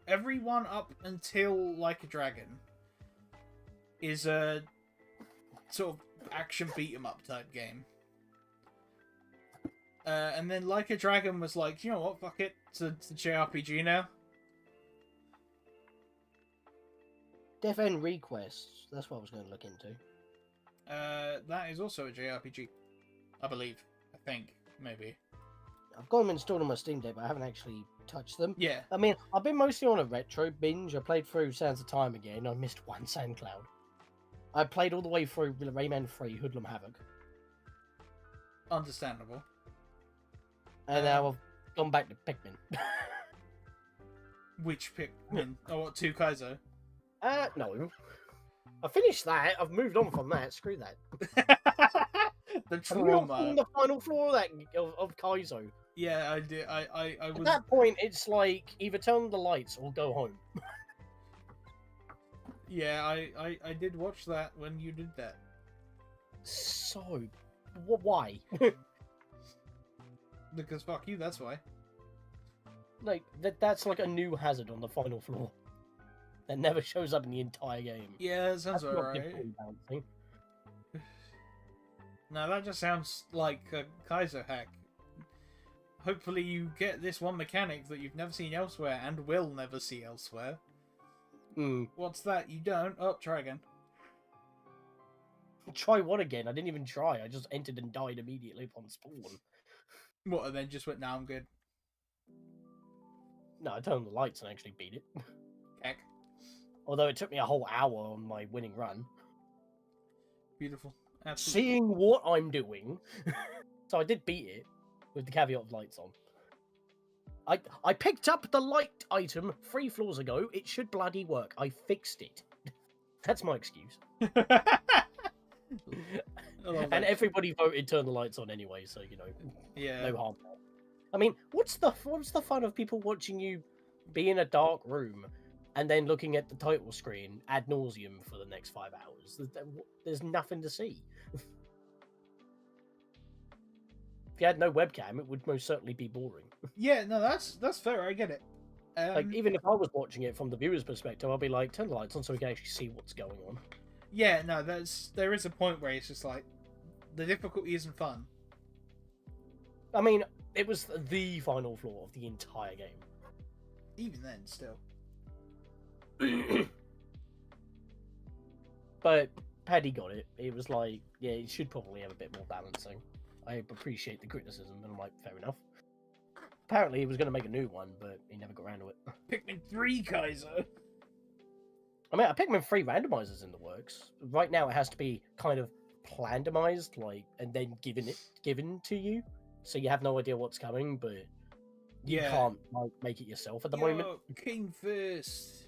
everyone up until Like a Dragon is a sort of action beat 'em up type game. And then Like a Dragon was like, you know what, fuck it, it's a JRPG now. Death End Request, that's what I was going to look into. That is also a JRPG, I believe. I think, maybe. I've got them installed on my Steam Deck, but I haven't actually touched them. Yeah. I mean, I've been mostly on a retro binge. I played through Sands of Time again. I missed one SoundCloud. I played all the way through Rayman 3, Hoodlum Havoc. Understandable. And now I've gone back to Pikmin. Which Pikmin? Oh, what, 2 Kaizo? No. I finished that. I've moved on from that. Screw that. The I'm not trauma. on the final floor of that of Kaizo. Yeah, I did. I At was. that point, it's like either turn on the lights or go home. Yeah, I did watch that when you did that. So, why? Because fuck you, that's why. Like that's like a new hazard on the final floor that never shows up in the entire game. Yeah, that sounds That's not alright. good balancing. No, that just sounds like a Kaiser hack. Hopefully you get this one mechanic that you've never seen elsewhere and will never see elsewhere. Hmm. What's that? You don't? Oh, try again. Try what again? I didn't even try. I just entered and died immediately upon spawn. What, and then just went, now I'm good. No, I turned on the lights and actually beat it. Heck. Although it took me a whole hour on my winning run. Beautiful. Absolutely. Seeing what I'm doing. So I did beat it with the caveat of lights on. I picked up the light item 3 floors ago. It should bloody work. I fixed it. That's my excuse. And everybody voted turn the lights on anyway, so you know, Yeah. no harm. I mean, what's the fun of people watching you be in a dark room and then looking at the title screen ad nauseum for the next 5 hours? There's nothing to see. If you had no webcam, it would most certainly be boring. Yeah, no, that's fair. I get it. Like, even if I was watching it from the viewer's perspective, I'd be like, turn the lights on so we can actually see what's going on. Yeah, no, there is a point where it's just like the difficulty isn't fun. I mean, it was the final floor of the entire game. Even then, still. But Paddy got it. It was like, yeah, it should probably have a bit more balancing. I appreciate the criticism, and I'm like, fair enough. Apparently, he was going to make a new one, but he never got around to it. Pikmin 3, Kaiser. I mean, a Pikmin 3 randomizer's in the works. Right now, it has to be kind of plandomized, like, and then given to you, so you have no idea what's coming, but you can't like make it yourself at the moment. King Fist.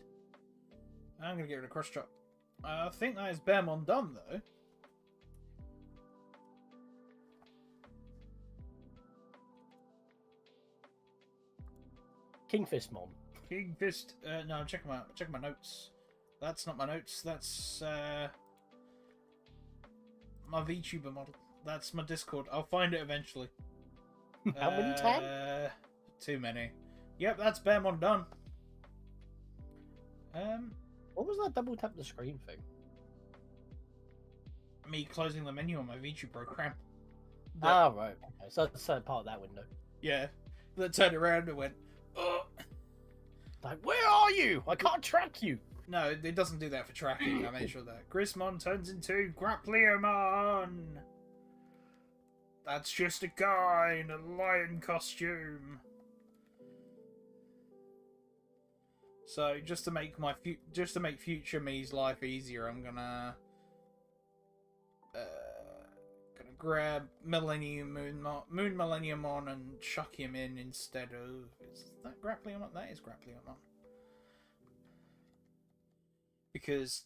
I'm gonna get rid of Cross Chop. I think that is Bearmon done though. King Fist Mom. King Fist. No, I'm checking my notes. That's not my notes. That's my VTuber model. That's my Discord. I'll find it eventually. How many tabs? Too many. Yep, that's Bearmon done. What was that double tap the screen thing? Me closing the menu on my VTuber program. Ah, right. Okay, so that's part of that window. Yeah. That turned around and went, oh. Like, where are you? I can't track you. No, it doesn't do that for tracking. I made sure that Grismon turns into Grappleomon. That's just a guy in a lion costume. So just to make future me's life easier, I'm gonna grab Moon Millenniumon and chuck him in instead of. Is that Grappleomon? That is Grappleomon. Because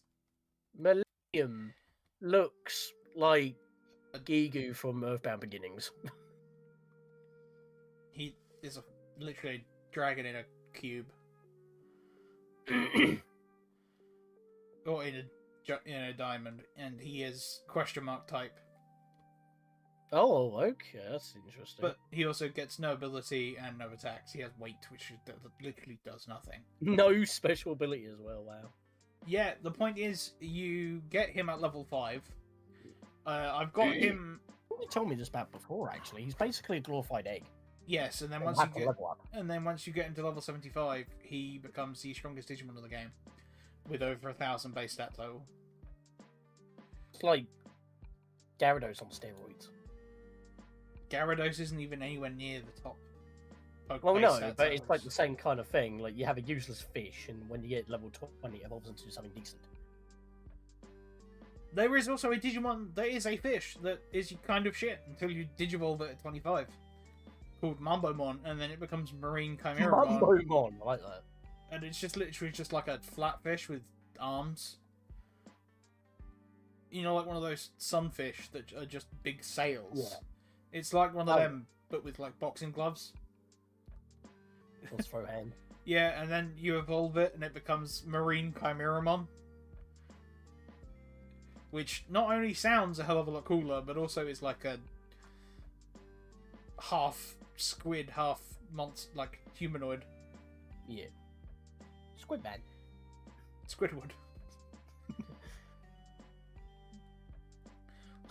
Millennium looks like a Gigu from Earthbound Beginnings. he is literally a dragon in a cube. Or in a diamond, and he is question mark type. Oh, okay, that's interesting. But he also gets no ability and no attacks. He has weight, which literally does nothing. No special ability as well, wow. Yeah, the point is, you get him at level 5. I've got him... You told me this about before, actually. He's basically a glorified egg. Yes, and then once you get into level 75, he becomes the strongest Digimon of the game, with over 1,000 base stat total. It's like Gyarados on steroids. Gyarados isn't even anywhere near the top. Well, no, but it's like the same kind of thing. Like, you have a useless fish, and when you get level 20, it evolves into something decent. There is also a Digimon that is a fish that is kind of shit until you Digivolve it at 25. Called Mambomon, and then it becomes Marine Chimera. Mambomon, I like that. And it's just literally just like a flat fish with arms. You know, like one of those sunfish that are just big sails. Yeah. It's like one of them but with like boxing gloves. Let's throw hand. Yeah, and then you evolve it, and it becomes Marine Chimeramon. Which not only sounds a hell of a lot cooler, but also is like a half squid, half monster, like humanoid. Yeah. Squid Man. Squidward.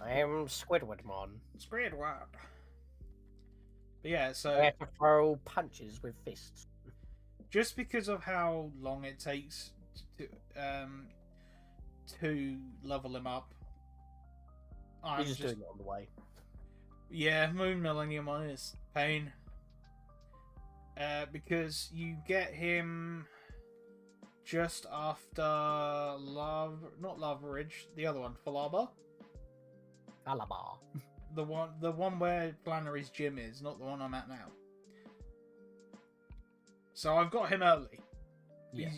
I am Squidwardmon. Squidward. But yeah, I so have to throw punches with fists. just because of how long it takes to level him up, I'm You're just doing it on the way. Yeah, Moon Millennium on is pain. Because you get him just after not Lava Ridge, the other one, Falaba. Alaba. The one where Flannery's gym is, not the one I'm at now. So I've got him early. Yeah.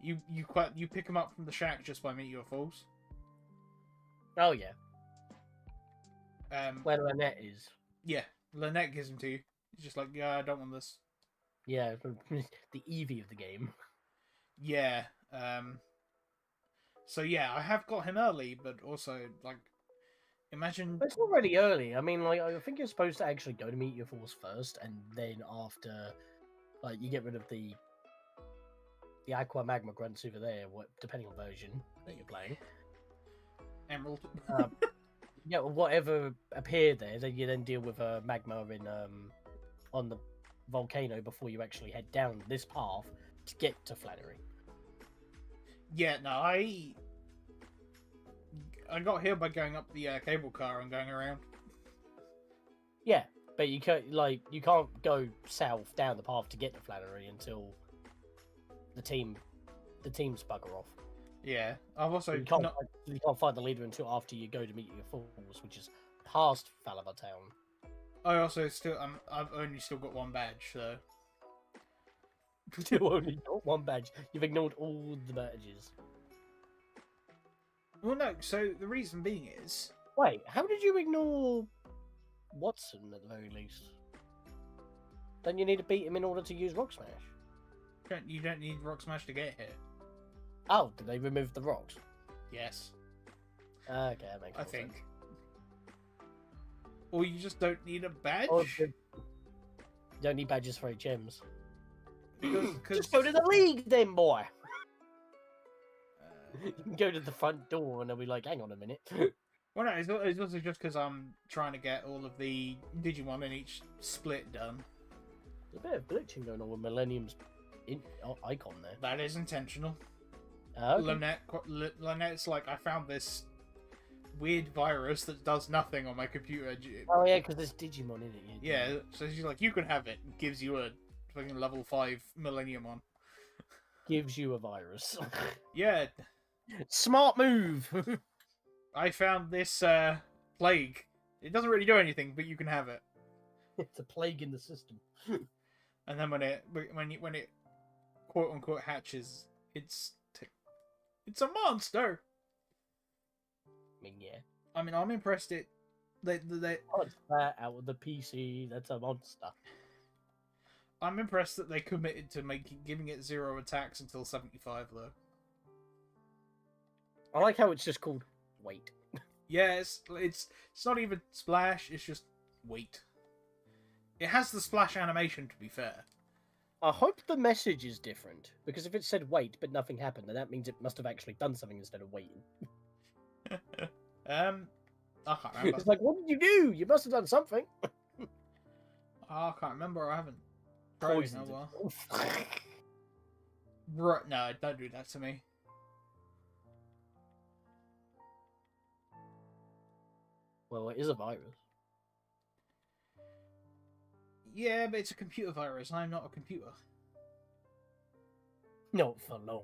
You pick him up from the shack just by Meteor Falls. Oh yeah. Where Where Lynette is. yeah, Lynette gives him to you. He's just like, yeah, I don't want this. Yeah, the Eevee of the game. Yeah. So yeah, I have got him early, but also like, imagine. But it's not really early. I mean, like, I think you're supposed to actually go to Meteor Falls first, and then after, like, you get rid of the Aqua Magma grunts over there, depending on version that you're playing. Emerald. Yeah, whatever appeared there, then you then deal with magma in on the volcano before you actually head down this path to get to Flannery. Yeah, no, I got here by going up the cable car and going around. Yeah, but you can't go south down the path to get to Flannery until the teams bugger off. Yeah, I've also You can't find the leader until after you go to Meteor Falls, which is past Falaba Town. I also I've only still got one badge, so You only got one badge. You've ignored all the badges. well, no. So the reason being is Wait, how did you ignore Watson at the very least? Don't you need to beat him in order to use Rock Smash? you don't need Rock Smash to get here. Oh, did they remove the rocks? Yes, Okay, that makes I more think. sense. Or you just don't need a badge. You don't need badges for HMs. Because Just go to the league then, boy! You can go to the front door and they'll be like, hang on a minute. well, no, it's also just because I'm trying to get all of the Digimon in each split done. There's a bit of glitching going on with Millennium's icon there. That is intentional. Okay. Lynette's like, I found this weird virus that does nothing on my computer. Oh yeah, because there's Digimon in it. Yeah, so she's like, you can have it. And gives you a fucking level 5 Millenniumon. Gives you a virus. Yeah, Smart move! I found this plague. It doesn't really do anything, but you can have it. It's a plague in the system. And then when it quote unquote hatches, it's a monster. I mean, yeah. I mean, I'm impressed. They Punch that out of the PC. That's a monster. I'm impressed that they committed to giving it 0 attacks until 75 though. I like how it's just called Wait. Yeah, it's not even splash. It's just wait. It has the splash animation, to be fair. I hope the message is different, because if it said wait but nothing happened, then that means it must have actually done something instead of waiting. I can't remember. It's like, what did you do? You must have done something. I can't remember. I haven't tried it in a Poisoned while. it. Right, no, don't do that to me. Well, it is a virus. Yeah, but it's a computer virus, and I'm not a computer. Not for long.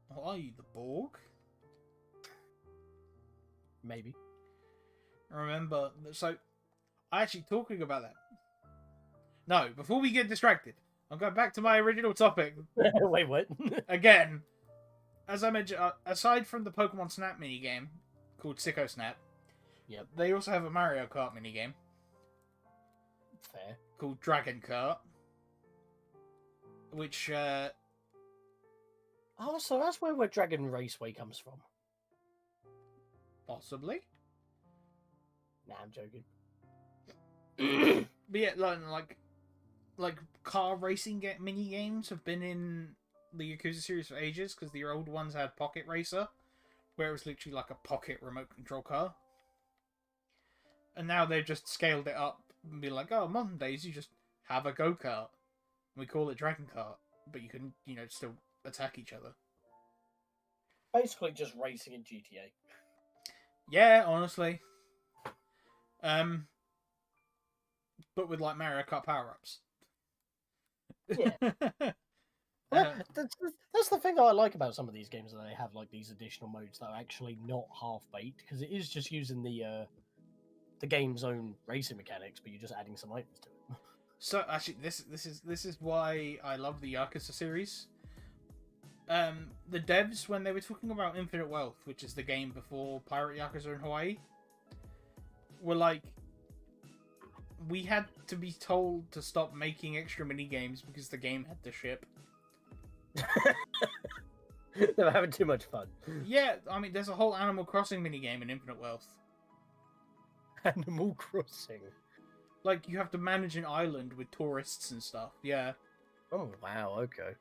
Well, are you the Borg? Maybe. Remember, so actually talking about that. No, before we get distracted, I'm going back to my original topic Wait, what? again. As I mentioned, aside from the Pokemon Snap minigame called Sicko Snap, Yep. They also have a Mario Kart minigame Fair. called Dragon Kart, which Oh, so that's where Dragon Raceway comes from. possibly. Nah, I'm joking. But yeah, like car racing mini games have been in the Yakuza series for ages, because the old ones had Pocket Racer, where it was literally like a pocket remote control car. And now they've just scaled it up and be like, oh, modern days you just have a go-kart. We call it Dragon Kart, but you can, still attack each other. Basically, just racing in GTA. Yeah, honestly. But with like Mario Kart power-ups. Yeah. That's the thing I like about some of these games, that they have like these additional modes that are actually not half-baked, because it is just using the game's own racing mechanics, but you're just adding some items to it. So actually, this is why I love the Yakuza series. The devs, when they were talking about Infinite Wealth, which is the game before Pirate Yakuza in Hawaii, were like, we had to be told to stop making extra mini games because the game had to ship. They were having too much fun. Yeah, I mean, there's a whole Animal Crossing mini game in Infinite Wealth. Animal Crossing. Like, you have to manage an island with tourists and stuff. Yeah, Oh wow, okay.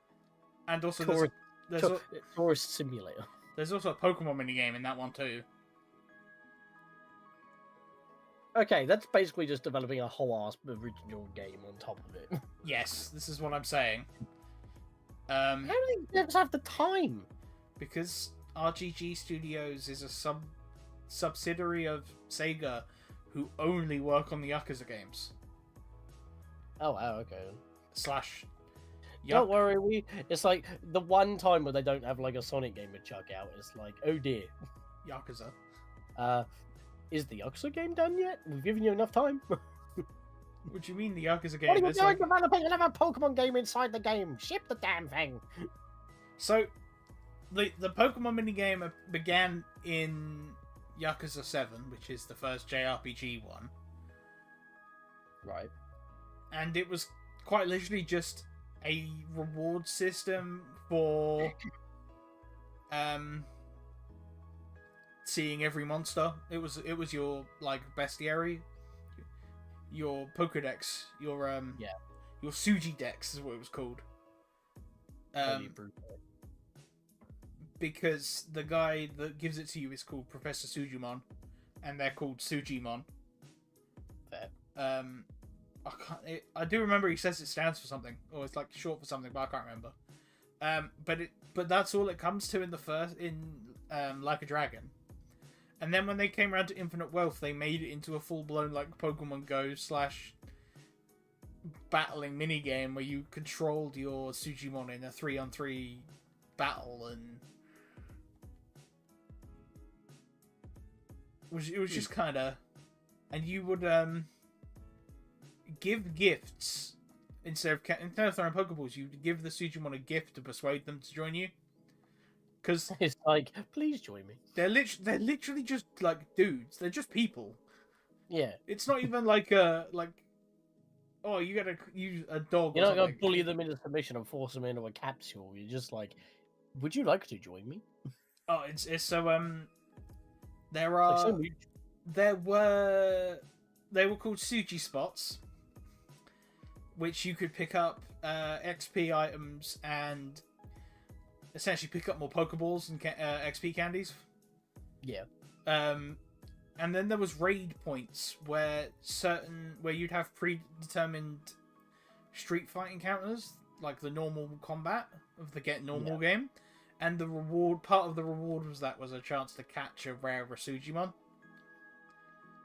and also Tourist Simulator. there's also a Pokemon mini game in that one too. Okay, that's basically just developing a whole ass original game on top of it. Yes, this is what I'm saying. How do they devs have the time? Because RGG Studios is a subsidiary of Sega, who only work on the Yakuza games. Oh wow, okay. Slash. Don't worry, it's like the one time where they don't have like a Sonic game to chuck out. It's like, oh dear. Yakuza. Is the Yakuza game done yet? We've given you enough time. What do you mean the Yakuza game? What are you There's doing like... developing another Pokemon game inside the game? Ship the damn thing. So, the Pokemon minigame began in Yakuza 7, which is the first JRPG one. Right. And it was quite literally just a reward system for seeing every monster. It was your like bestiary, your Pokedex, your Suji Dex is what it was called. Because the guy that gives it to you is called Professor Sujimon, and they're called Sujimon. Fair. I do remember he says it stands for something, or it's like short for something, but I can't remember. But that's all it comes to in the first Like a Dragon. And then when they came around to Infinite Wealth, they made it into a full-blown like Pokemon Go / battling minigame where you controlled your Sujimon in a 3-on-3 battle, and it was just kind of, and you would give gifts instead of throwing Pokeballs. You'd give the Sujimon a gift to persuade them to join you. Because it's like, please join me. They're literally just like dudes. They're just people. Yeah. It's not even like oh, you gotta use a dog. You're not gonna bully them into submission and force them into a capsule. You're just like, would you like to join me? Oh, it's so there are like they were called Suji spots, which you could pick up XP items and essentially pick up more Pokeballs and XP candies. Yeah. And then there was raid points where you'd have predetermined street fight encounters, like the normal combat of the game, and the part of the reward was a chance to catch a rare Sujimon.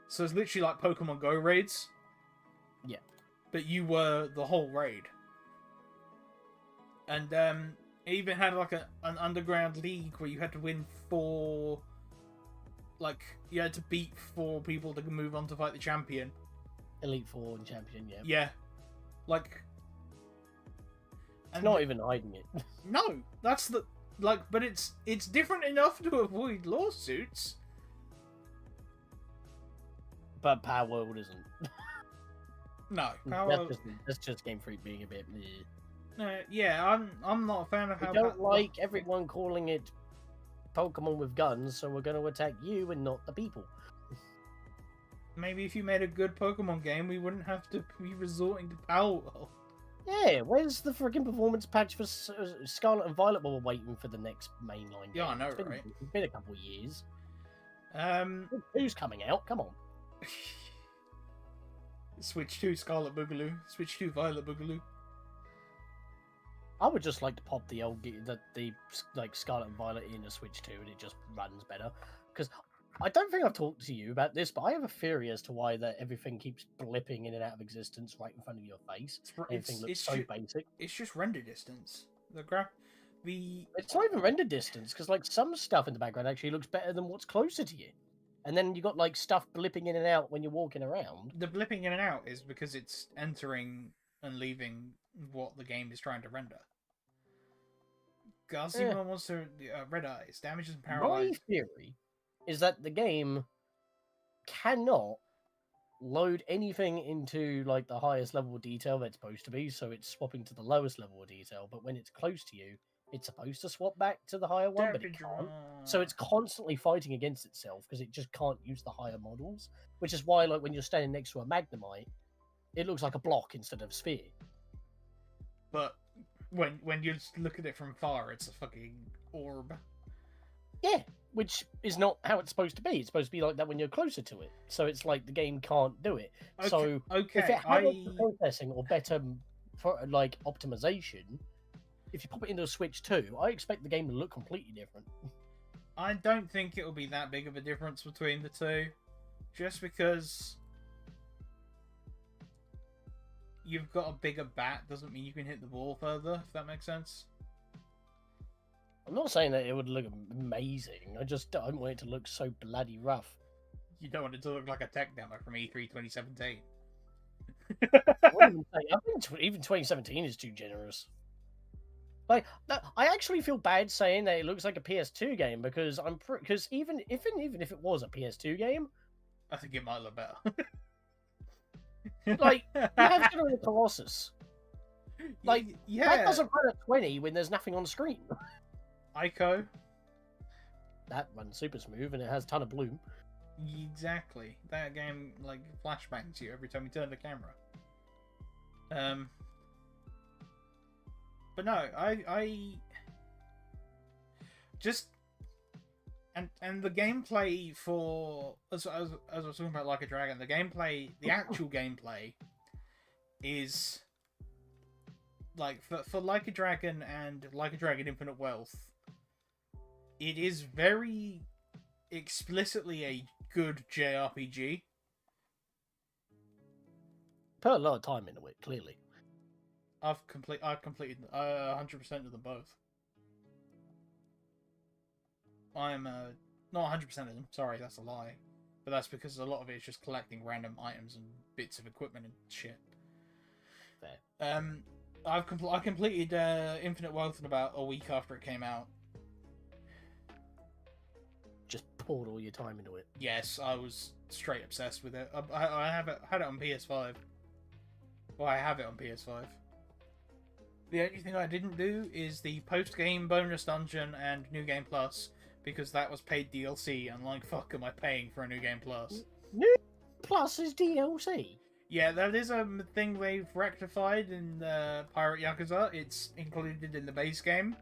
So it's literally like Pokemon Go raids. Yeah. But you were the whole raid. And it even had like an underground league where you had to win 4. Like, you had to beat 4 people to move on to fight the champion. Elite 4 and champion, yeah. Yeah. Like... It's not even hiding it. No! That's the... Like, but it's different enough to avoid lawsuits. But Power World isn't. No, Power. That's just Game Freak being a bit. Yeah, I'm not a fan of We how. don't like everyone calling it Pokemon with guns, so we're going to attack you and not the people. Maybe if you made a good Pokemon game, we wouldn't have to be resorting to Power World. Yeah, where's the freaking performance patch for Scarlet and Violet while we're waiting for the next mainline game? Yeah, I know, It's been a couple of years. Um, Who's coming out? Come on. Switch to Scarlet Boogaloo. Switch to Violet Boogaloo. I would just like to pop the old the like Scarlet and Violet in a Switch 2 and it just runs better. Because I don't think I've talked to you about this, but I have a theory as to why that everything keeps blipping in and out of existence right in front of your face. Everything looks so basic. It's just render distance. It's not even render distance because like some stuff in the background actually looks better than what's closer to you. And then you got like stuff blipping in and out when you're walking around. The blipping in and out is because it's entering and leaving what the game is trying to render. Digimon wants to red eyes, damages and paralyzed. My theory is that the game cannot load anything into like the highest level of detail that it's supposed to be, so it's swapping to the lowest level of detail. But when it's close to you, it's supposed to swap back to the higher one, but it can't. So it's constantly fighting against itself because it just can't use the higher models. Which is why, like, when you're standing next to a Magnemite, it looks like a block instead of a sphere. But when you look at it from far, it's a fucking orb. Yeah, which is not how it's supposed to be. It's supposed to be like that when you're closer to it. So it's like the game can't do it. Okay, So okay, if it had better processing or better like optimization, if you pop it into a Switch 2, I expect the game to look completely different. I don't think it'll be that big of a difference between the two. Just because you've got a bigger bat doesn't mean you can hit the ball further, if that makes sense. I'm not saying that it would look amazing. I just don't want it to look so bloody rough. You don't want it to look like a tech demo from E3 2017. I think even 2017 is too generous. Like, I actually feel bad saying that it looks like a PS2 game because even if it was a PS2 game, I think it might look better. like you have Shadow of the Colossus. Like yeah, that doesn't run at 20 when there's nothing on screen. Ico. That runs super smooth and it has a ton of bloom. Exactly. That game like flashbangs you every time you turn the camera. But no, I just and the gameplay for as I was talking about Like a Dragon, the actual gameplay is like for Like a Dragon and Like a Dragon Infinite Wealth. It is very explicitly a good JRPG. Put a lot of time into it, clearly. I've completed 100% of them both. I'm not 100% of them. Sorry, that's a lie. But that's because a lot of it is just collecting random items and bits of equipment and shit. Fair. I completed Infinite Wealth in about a week after it came out. Just poured all your time into it. Yes, I was straight obsessed with it. I had it on PS5. Well, I have it on PS5. The only thing I didn't do is the post-game bonus dungeon and New Game Plus, because that was paid DLC, and like, fuck am I paying for a New Game Plus? New Plus is DLC? Yeah, that is a thing they've rectified in Pirate Yakuza. It's included in the base game,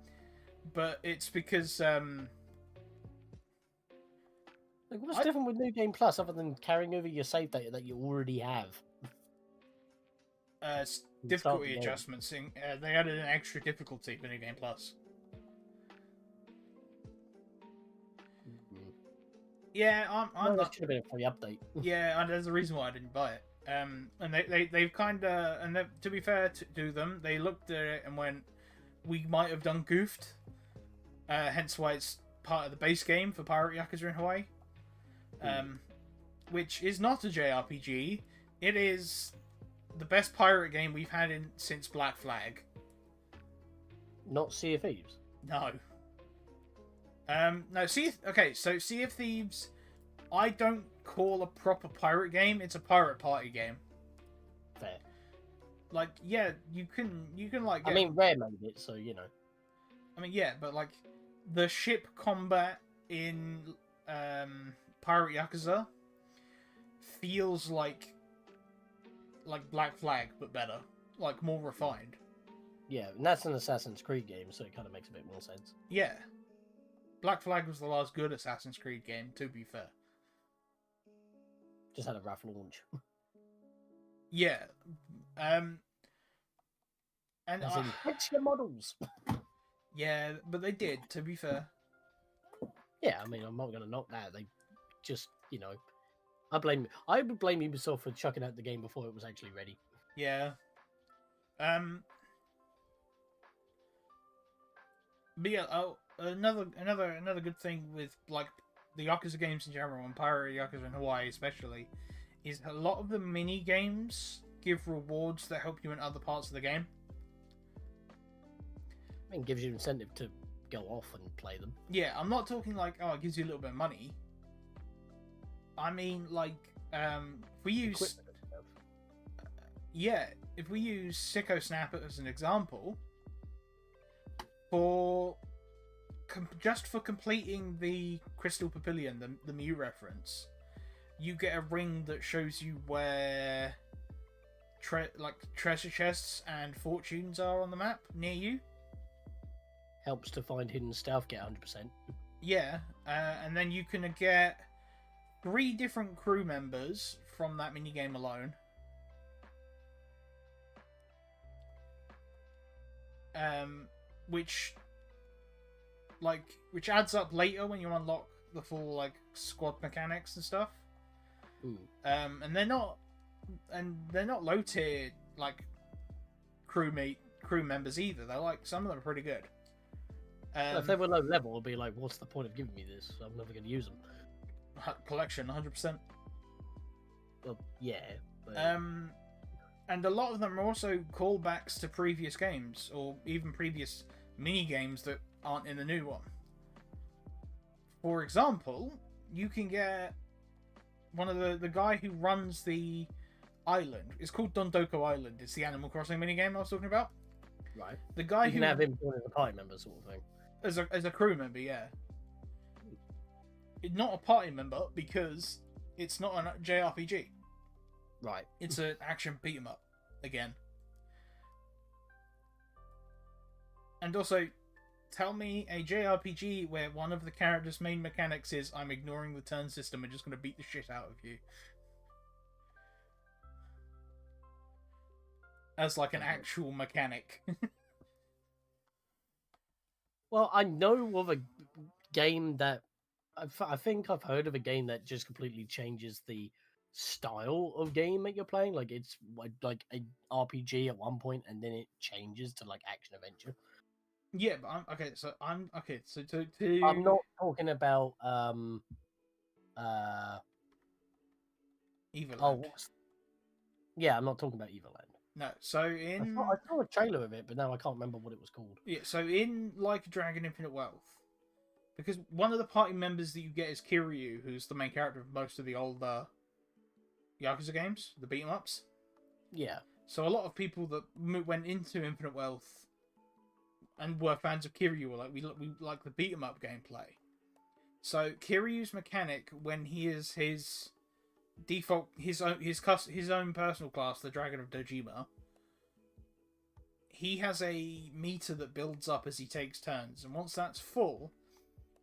but it's because... Like, what's different with New Game Plus other than carrying over your save data that you already have? Difficulty adjustments. They added an extra difficulty for New Game Plus. Yeah, I'm That not. should have been a free update. Yeah, and there's a reason why I didn't buy it. And they've kind of, and to be fair to them, they looked at it and went, we might have done goofed. Hence why it's part of the base game for Pirate Yakuza in Hawaii. Which is not a JRPG. It is the best pirate game we've had since Black Flag. Not Sea of Thieves. No. No, so Sea of Thieves I don't call a proper pirate game. It's a pirate party game. Fair. Like, yeah, you can like. I mean, Rare made it, so you know. I mean, yeah, but like the ship combat in Pirate Yakuza feels like Black Flag, but better, like more refined. Yeah, and that's an Assassin's Creed game, so it kind of makes a bit more sense. Yeah, Black Flag was the last good Assassin's Creed game. To be fair, Just had a rough launch. yeah, and As in, fix your models. yeah, but they did. To be fair, Yeah, I mean, I'm not going to knock that. They just, you know, I would blame Ubisoft for chucking out the game before it was actually ready. yeah, but yeah, another good thing with like the Yakuza games in general and Pirate Yakuza in Hawaii especially is a lot of the mini games give rewards that help you in other parts of the game. I mean, it gives you incentive to go off and play them. Yeah, I'm not talking like, oh, it gives you a little bit of money. I mean, like, if we use Equipment and stuff. if we use Sicko Snap as an example, for just for completing the Crystal Papillion, the Mew reference, you get a ring that shows you where treasure chests and fortunes are on the map near you. Helps to find hidden stuff, get 100%. Yeah, and then you can get 3 different crew members from that minigame alone. Which adds up later when you unlock the full like squad mechanics and stuff. Ooh. And they're not low tier like crew members either. They're like, some of them are pretty good. If they were low level, it'd be like, what's the point of giving me this? I'm never going to use them. Collection 100%. Well, yeah. But... and a lot of them are also callbacks to previous games or even previous mini games that aren't in the new one. For example, you can get one of the guy who runs the island. It's called Dondoko Island. It's the Animal Crossing mini game I was talking about. Right. The guy you who can have him join as a party member, sort of thing. As a crew member, yeah. It's not a party member because it's not a JRPG. Right. It's an action beat 'em up again. And also, tell me a JRPG where one of the character's main mechanics is I'm ignoring the turn system and just going to beat the shit out of you. As like an actual mechanic. Well, I know of a game that... I think I've heard of a game that just completely changes the style of game that you're playing. Like, it's like an RPG at one point, and then it changes to like action adventure. Yeah, but I'm okay. So I'm not talking about Evil. Oh, yeah, I'm not talking about Evil Land. No, so in I saw a trailer of it, but now I can't remember what it was called. Yeah, so in Like a Dragon Infinite Wealth, because one of the party members that you get is Kiryu, who's the main character of most of the older Yakuza games, the beat 'em ups. Yeah. So a lot of people that went into Infinite Wealth and were fans of Kiryu were like, we like the beat 'em up gameplay. So Kiryu's mechanic, when he is his default, his own personal class, the Dragon of Dojima, he has a meter that builds up as he takes turns, and once that's full,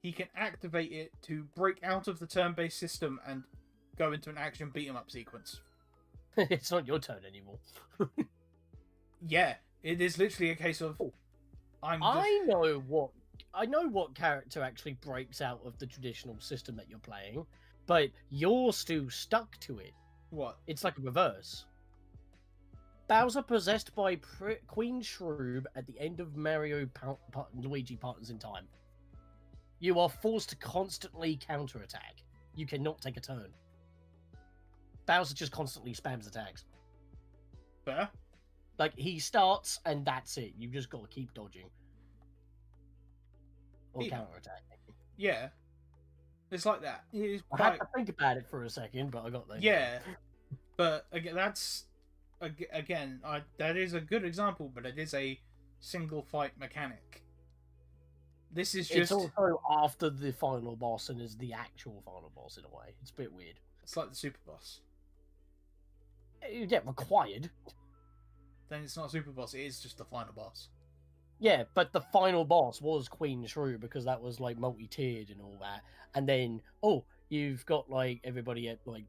he can activate it to break out of the turn-based system and go into an action beat-em-up sequence. It's not your turn anymore. Yeah, it is literally a case of I know what character actually breaks out of the traditional system that you're playing, but you're still stuck to it. What? It's like a reverse. Bowser possessed by Queen Shroob at the end of Mario Luigi Partners in Time. You are forced to constantly counterattack. You cannot take a turn. Bowser just constantly spams attacks. Fair. Like, he starts and that's it. You've just got to keep dodging. Or counterattacking. Yeah. It's like that. It's I quite had to think about it for a second, but I got there. yeah. But again, that is a good example, but it is a single fight mechanic. This is It's just also after the final boss and is the actual final boss in a way. It's a bit weird. it's like the super boss. You get required. Then it's not a super boss. It is just the final boss. Yeah, but the final boss was Queen Shrew because that was like multi-tiered and all that. And then, you've got like everybody at like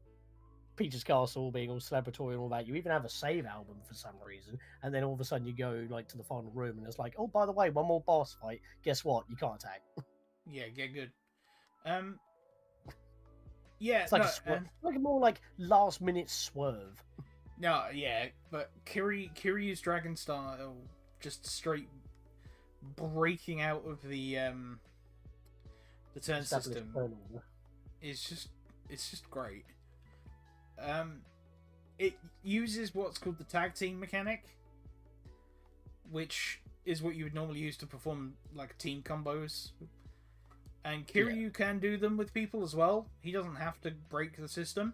Peach's Castle being all celebratory and all that. You even have a save album for some reason. And then all of a sudden you go like to the final room and it's like, oh, by the way, one more boss fight. Guess what? You can't attack. Yeah, get good. Yeah, It's like a swerve. Like a more like last minute swerve. no, yeah, but Kiryu's Dragon Style just straight breaking out of the turn system is just great. It uses what's called the tag team mechanic, which is what you would normally use to perform like team combos. And Kiryu can do them with people as well. He doesn't have to break the system,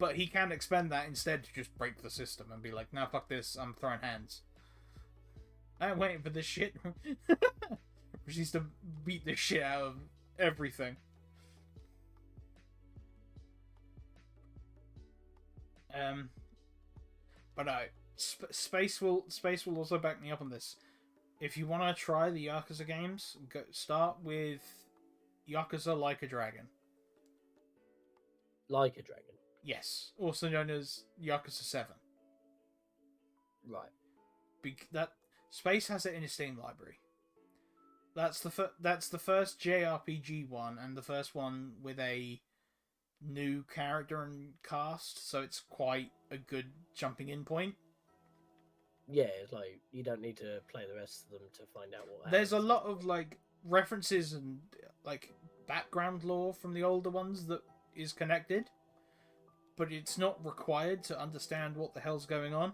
but he can expend that instead to just break the system and be like, "Nah, fuck this, I'm throwing hands. I'm waiting for this shit." Which needs to beat the shit out of everything. But Space will also back me up on this. If you want to try the Yakuza games, start with Yakuza Like a Dragon. Like a Dragon. Yes, also known as Yakuza 7. Right. That Space has it in his Steam library. That's the first JRPG one and the first one with a new character and cast, so it's quite a good jumping in point. Yeah, it's like you don't need to play the rest of them to find out what There's a happens. lot of like references and like background lore from the older ones that is connected, but it's not required to understand what the hell's going on.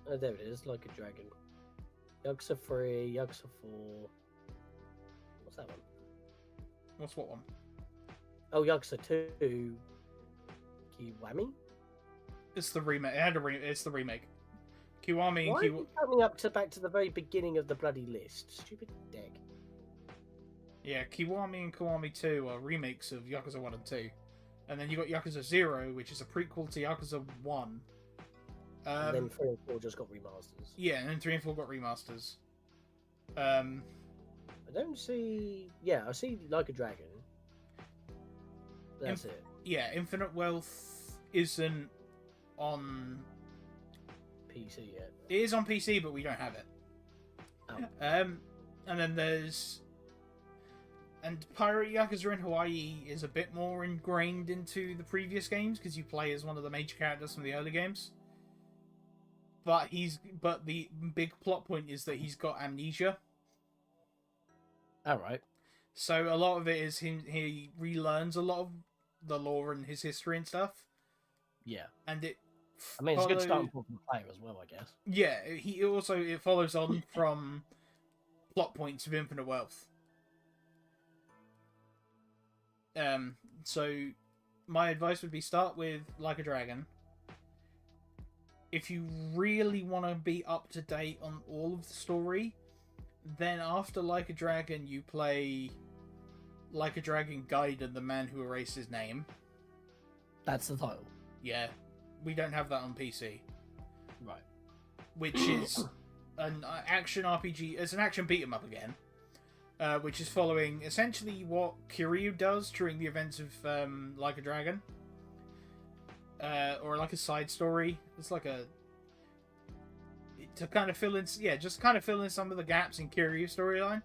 Oh, there it is, Like a Dragon. Yakuza 3, Yakuza 4. What's that one? What's what one? Oh, Yakuza 2. Kiwami? It's the remake. It's the remake. Kiwami and Why are you coming back to the very beginning of the bloody list? Stupid dick. Yeah, Kiwami and Kiwami 2 are remakes of Yakuza 1 and 2. And then you got Yakuza 0, which is a prequel to Yakuza 1. And then 3 and 4 just got remasters. Yeah, and then 3 and 4 got remasters. I don't see... Yeah, I see Like a Dragon. That's it. Yeah, Infinite Wealth isn't on... PC yet. It is on PC, but we don't have it. Oh. And then there's... And Pirate Yakuza in Hawaii is a bit more ingrained into the previous games, because you play as one of the major characters from the early games. But the big plot point is that he's got amnesia. Alright. So a lot of it is he relearns a lot of the lore and his history and stuff. Yeah. And it... I mean, it's a good starting point for the player as well, I guess. Yeah, it follows on from plot points of Infinite Wealth. So my advice would be start with Like a Dragon. If you really want to be up to date on all of the story, then after Like a Dragon, you play Like a Dragon Gaiden, the Man Who Erased His Name. That's the title. Yeah, we don't have that on PC. Right. Which is an action RPG. It's an action beat 'em up again. Which is following essentially what Kiryu does during the events of Like a Dragon. Or like a side story. It's like to kind of fill in, just kind of fill in some of the gaps in Kiryu's storyline.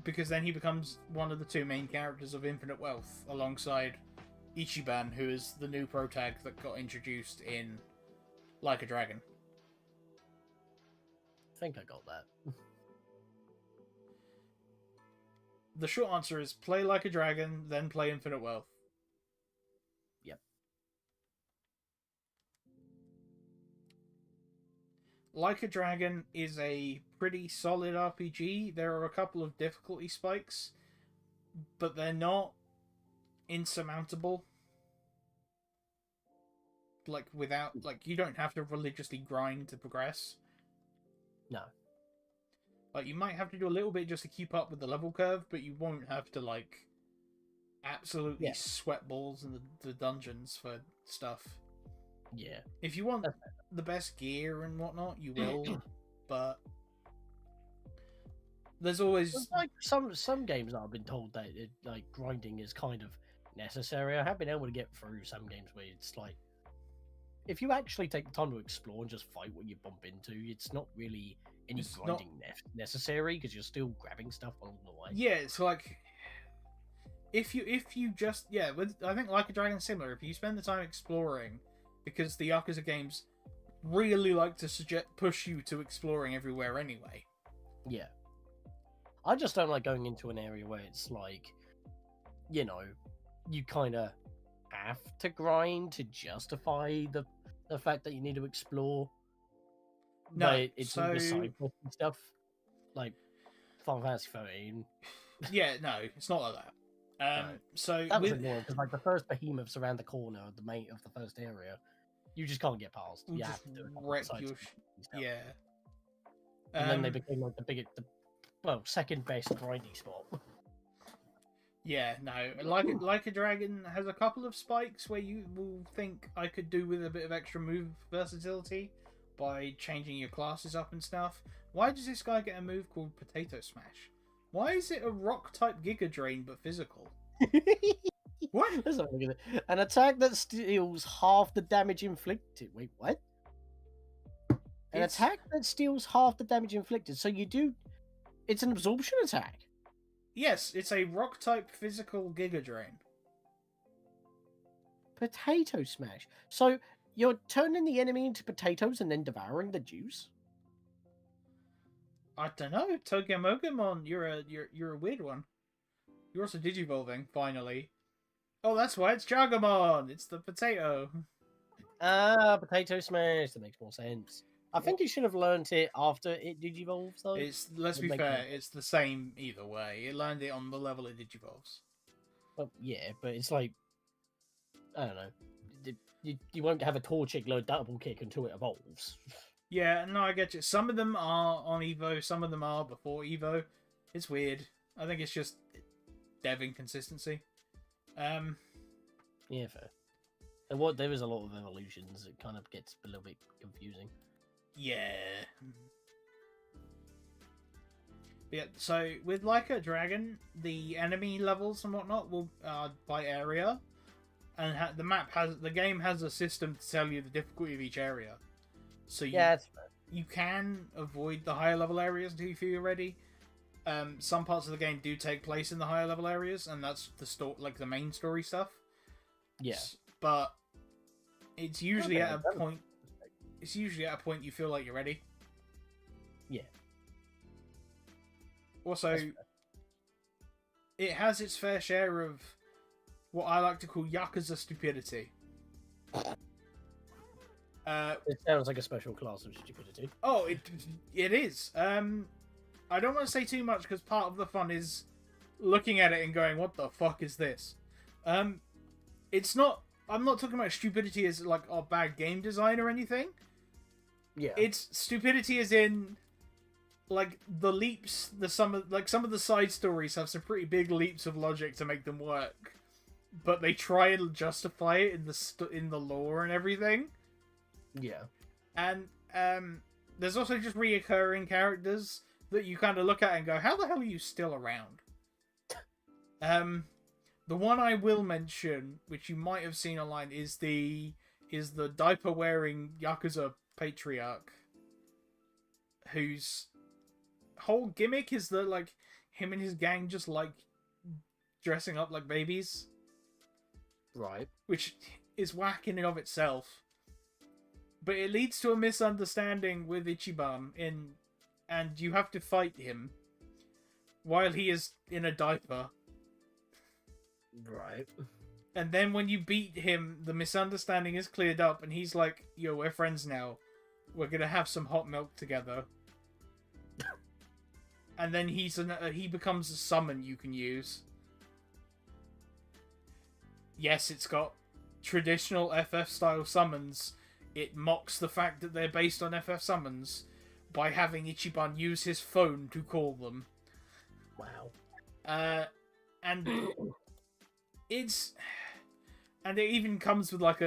Because then he becomes one of the two main characters of Infinite Wealth, alongside Ichiban, who is the new protag that got introduced in Like a Dragon. I think I got that. The short answer is play Like a Dragon, then play Infinite Wealth. Yep. Like a Dragon is a pretty solid RPG. There are a couple of difficulty spikes, but they're not insurmountable. Like, you don't have to religiously grind to progress. No. Like, you might have to do a little bit just to keep up with the level curve, but you won't have to, like, absolutely sweat balls in the dungeons for stuff. Yeah. If you want the best gear and whatnot, you will, but there's always... Well, like, some games I've been told that, like, grinding is kind of necessary. I have been able to get through some games where it's like, if you actually take the time to explore and just fight what you bump into, it's not really any grinding necessary because you're still grabbing stuff along the way. Yeah, it's like if you just I think Like a Dragon similar. If you spend the time exploring, because the Yakuza games really like to push you to exploring everywhere anyway. Yeah, I just don't like going into an area where it's like, you know, you kind of have to grind to justify the fact that you need to explore. No, but it's all the side quests and stuff, like Final Fantasy 13. Yeah, no, it's not like that. Right. So that was annoying because like the first behemoths around the corner of the first area, you just can't get past. You have to do it. Yeah. And then they became like the second best grinding spot. Yeah, no. Like a Dragon has a couple of spikes where you will think I could do with a bit of extra move versatility by changing your classes up and stuff. Why does this guy get a move called Potato Smash? Why is it a rock type Giga Drain but physical? What? An attack that steals half the damage inflicted. Wait, what? An attack that steals half the damage inflicted. So you do. It's an absorption attack. Yes, it's a rock type physical Giga Drain. Potato Smash. So you're turning the enemy into potatoes and then devouring the juice? I don't know, Togemon, you're a weird one. You're also digivolving, finally. Oh, that's why it's Jagomon! It's the potato. Potato Smash. That makes more sense. I think you should have learned it after it digivolves, though. Let's be fair, it's the same either way. It learned it on the level it digivolves. Well, yeah, but it's like, I don't know. You won't have a Torchic double kick until it evolves. Yeah, no, I get you. Some of them are on Evo, some of them are before Evo. It's weird. I think it's just dev inconsistency. Yeah, fair. And there is a lot of evolutions. It kind of gets a little bit confusing. Yeah. Yeah, so with Like a Dragon, the enemy levels and whatnot will by area, and the game has a system to tell you the difficulty of each area. So that's fair. You can avoid the higher level areas until you feel you're ready. Some parts of the game do take place in the higher level areas, and that's the main story stuff. Yeah, but it's usually at a point. It's usually at a point you feel like you're ready. Yeah. Also, it has its fair share of what I like to call Yakuza stupidity. It sounds like a special class of stupidity. Oh, it is. I don't want to say too much because part of the fun is looking at it and going, "What the fuck is this?" It's not. I'm not talking about stupidity as like a bad game design or anything. Yeah. It's stupidity as in like the leaps. Some of the side stories have some pretty big leaps of logic to make them work, but they try and justify it in the lore and everything. Yeah. And there's also just reoccurring characters that you kind of look at and go, how the hell are you still around? The one I will mention, which you might have seen online, is the diaper-wearing Yakuza patriarch, whose whole gimmick is that like him and his gang just like dressing up like babies. Right. Which is whack in and of itself. But it leads to a misunderstanding with Ichiban and you have to fight him while he is in a diaper. Right. And then when you beat him, the misunderstanding is cleared up and he's like, "Yo, we're friends now. We're gonna have some hot milk together." and then he becomes a summon you can use. Yes, it's got traditional FF style summons. It mocks the fact that they're based on FF summons by having Ichiban use his phone to call them. Wow. And it's, and it even comes with like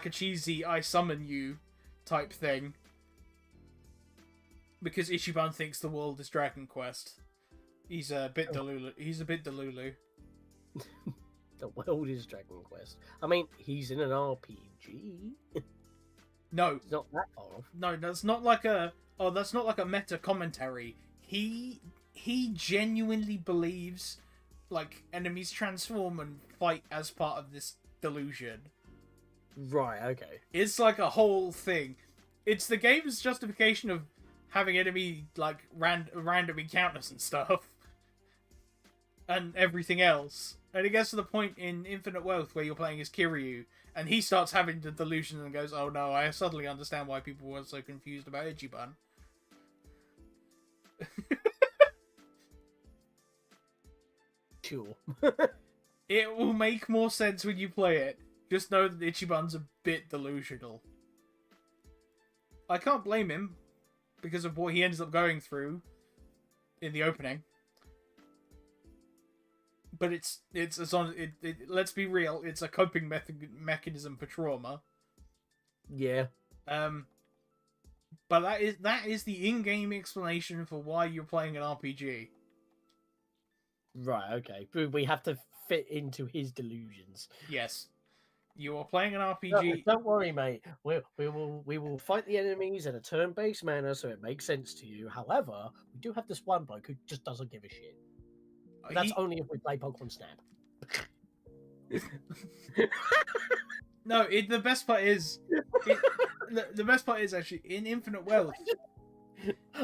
a cheesy "I summon you" type thing, because Ichiban thinks the world is Dragon Quest. He's a bit delulu. He's a bit delulu. The world is Dragon Quest. I mean, he's in an RPG. No, It's not that far off. no, that's not like a. Oh, that's not like a meta commentary. He genuinely believes like enemies transform and fight as part of this delusion. Right, okay. It's like a whole thing. It's the game's justification of having enemy like random encounters and stuff, and everything else. And it gets to the point in Infinite Wealth where you're playing as Kiryu, and he starts having the delusion and goes, "Oh no, I suddenly understand why people were so confused about Ichiban." Sure. It will make more sense when you play it. Just know that Ichiban's a bit delusional. I can't blame him because of what he ends up going through in the opening. But it's let's be real, it's a coping mechanism for trauma. Yeah. But that is the in-game explanation for why you're playing an RPG. Right, okay. But we have to fit into his delusions. Yes. You are playing an No, RPG. don't worry, mate. We will fight the enemies in a turn-based manner, so it makes sense to you. However, we do have this one bloke who just doesn't give a shit. But that's only if we play Pokemon Snap. No, the best part is the best part is actually in Infinite Wealth.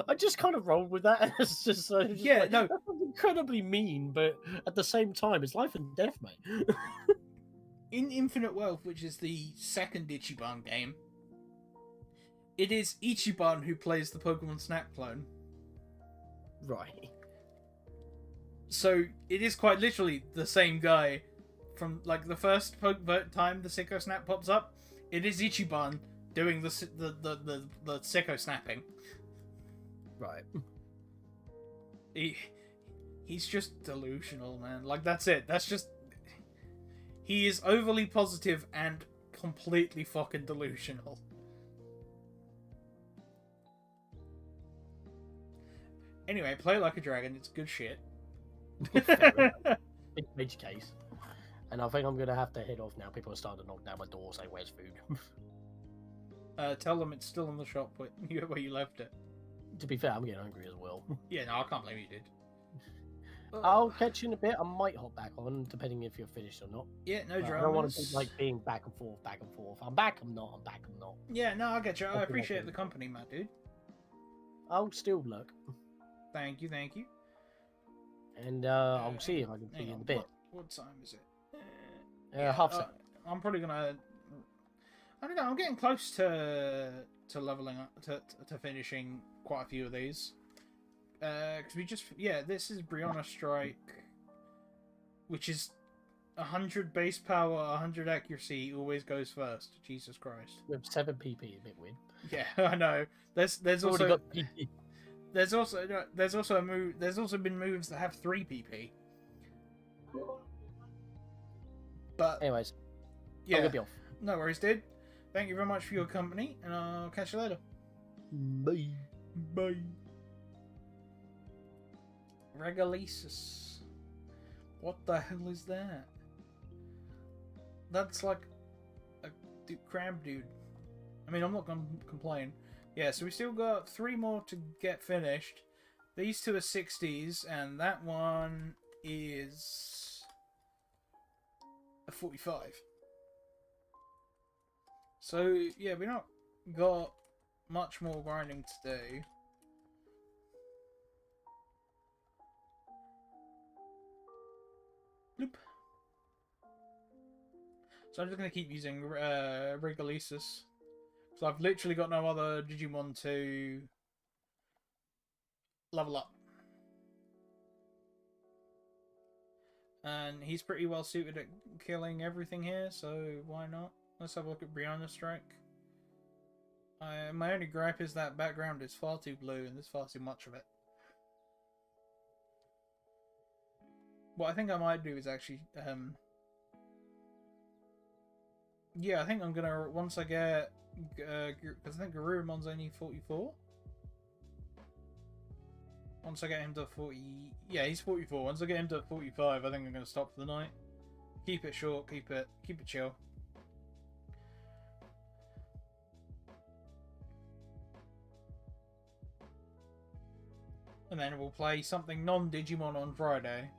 I just kind of rolled with that. It's just, Yeah, like, no. that's incredibly mean, but at the same time, it's life and death, mate. In Infinite Wealth, which is the second Ichiban game, it is Ichiban who plays the Pokemon Snap clone. Right. So it is quite literally the same guy from like the first time the Sicko Snap pops up. It is Ichiban doing the Sicko snapping. Right. He's just delusional, man. Like that's it. That's just he is overly positive and completely fucking delusional. Anyway, play like a dragon. It's good shit. Big major case. And I think I'm going to have to head off now. People are starting to knock down my door, say, "Where's food?" Tell them it's still in the shop where you left it. To be fair, I'm getting hungry as well. Yeah, no, I can't blame you, dude. I'll catch you in a bit. I might hop back on, depending if you're finished or not. Yeah, no But dramas. I don't want to be like being back and forth, back and forth. I'm back, I'm not, I'm back, I'm not. Yeah, no, I get you. I Okay, appreciate okay. the company, Matt, dude. I'll still look. Thank you, thank you. And I'll see if I can see Hang you in on, a bit. What time is it? Half second. I'm probably gonna. I don't know. I'm getting close to leveling up to finishing quite a few of these. Because this is Brianna Strike, which is 100 base power, 100 accuracy, always goes first. Jesus Christ. With 7 PP, a bit weird. Yeah, I know. There's Already also got PP. there's also a move. There's also been moves that have 3 PP. But Anyways, yeah, I'm gonna be off. no worries, dude. Thank you very much for your company, and I'll catch you later. Bye. Bye. Regalesis. What the hell is that? That's like a crab dude. I mean, I'm not gonna complain. Yeah, so we still got 3 more to get finished. These 2 are 60s, and that one is a 45. So, yeah, we not got much more grinding to do. Bloop. So I'm just going to keep using Regalesis. So I've literally got no other Digimon to level up. And he's pretty well suited at killing everything here, so why not? Let's have a look at Brianna Strike. My only gripe is that background is far too blue and there's far too much of it. What I think I might do is actually, yeah, I think I'm gonna, once I get, because I think Garurumon's only 44? Once I get him to 40, yeah, he's 44. Once I get him to 45, I think I'm gonna stop for the night. Keep it short, keep it chill. And then we'll play something non-Digimon on Friday.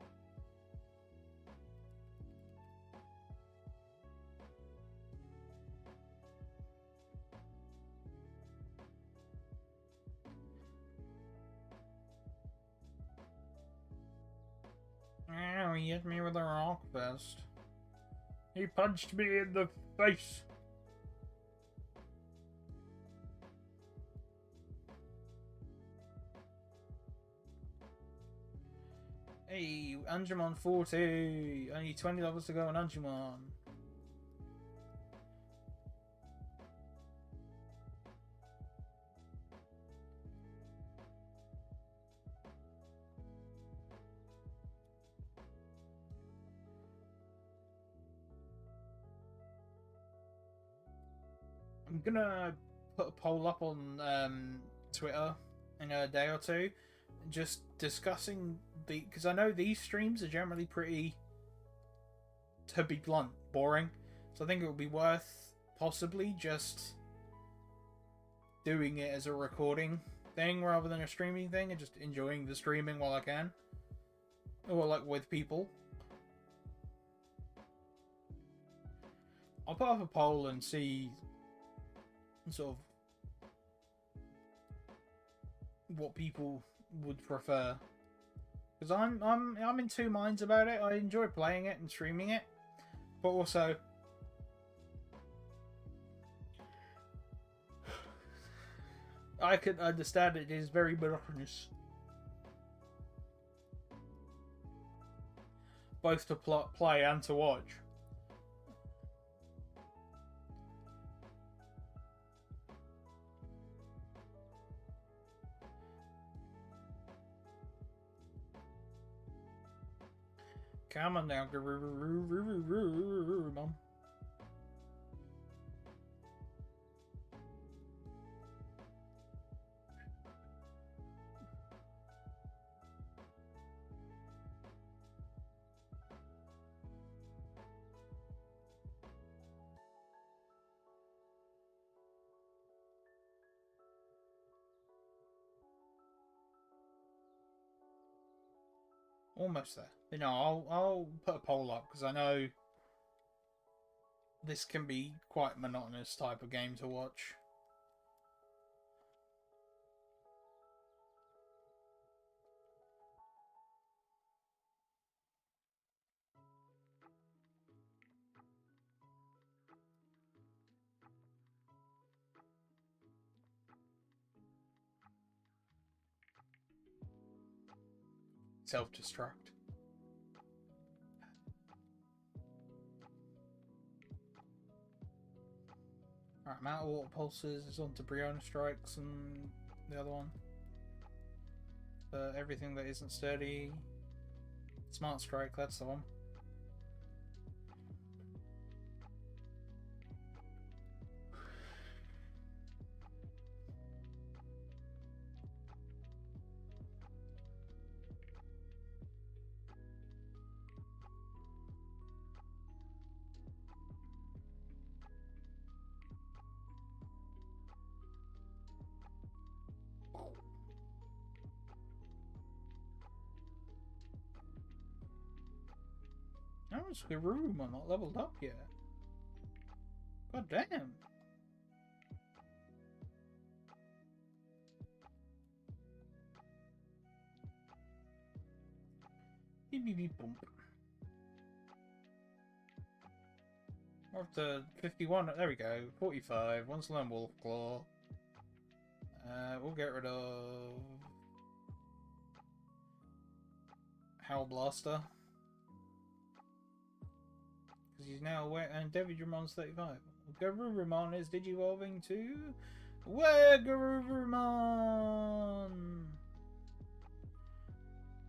Ow, he hit me with a rock fist. He punched me in the face. Hey, Angemon 40! Only 20 levels to go on Angemon. I'm gonna put a poll up on Twitter in a day or two, just discussing because I know these streams are generally pretty, to be blunt, boring. So I think it would be worth possibly just doing it as a recording thing rather than a streaming thing, and just enjoying the streaming while I can, or like with people. I'll put up a poll and see sort of what people would prefer, because I'm in two minds about it. I enjoy playing it and streaming it, but also I can understand it is very monotonous, both to play and to watch. Come on now, Mom. Almost there. You know, I'll put a poll up because I know this can be quite a monotonous type of game to watch. Self-destruct. Alright, I'm out of water pulses. It's on to Brianna Strikes and the other one. Everything that isn't sturdy. Smart Strike, that's the one. How is Hiruma not leveled up yet? God damn. Beep beep beep boom. We're up to 51. There we go. 45. Once learn Wolf Claw. We'll get rid of Howl Blaster. because he's now aware, and Devidramon's 35. Garurumon is digivolving to Garurumon,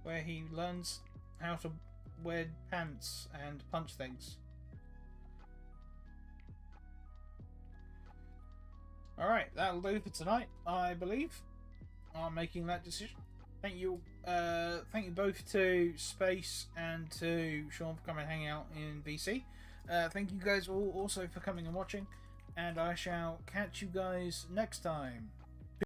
where he learns how to wear pants and punch things. Alright, that'll do for tonight, I believe. I'm making that decision. Thank you both to Space and to Sean for coming and hanging out in VC. Thank you guys all also for coming and watching, and I shall catch you guys next time.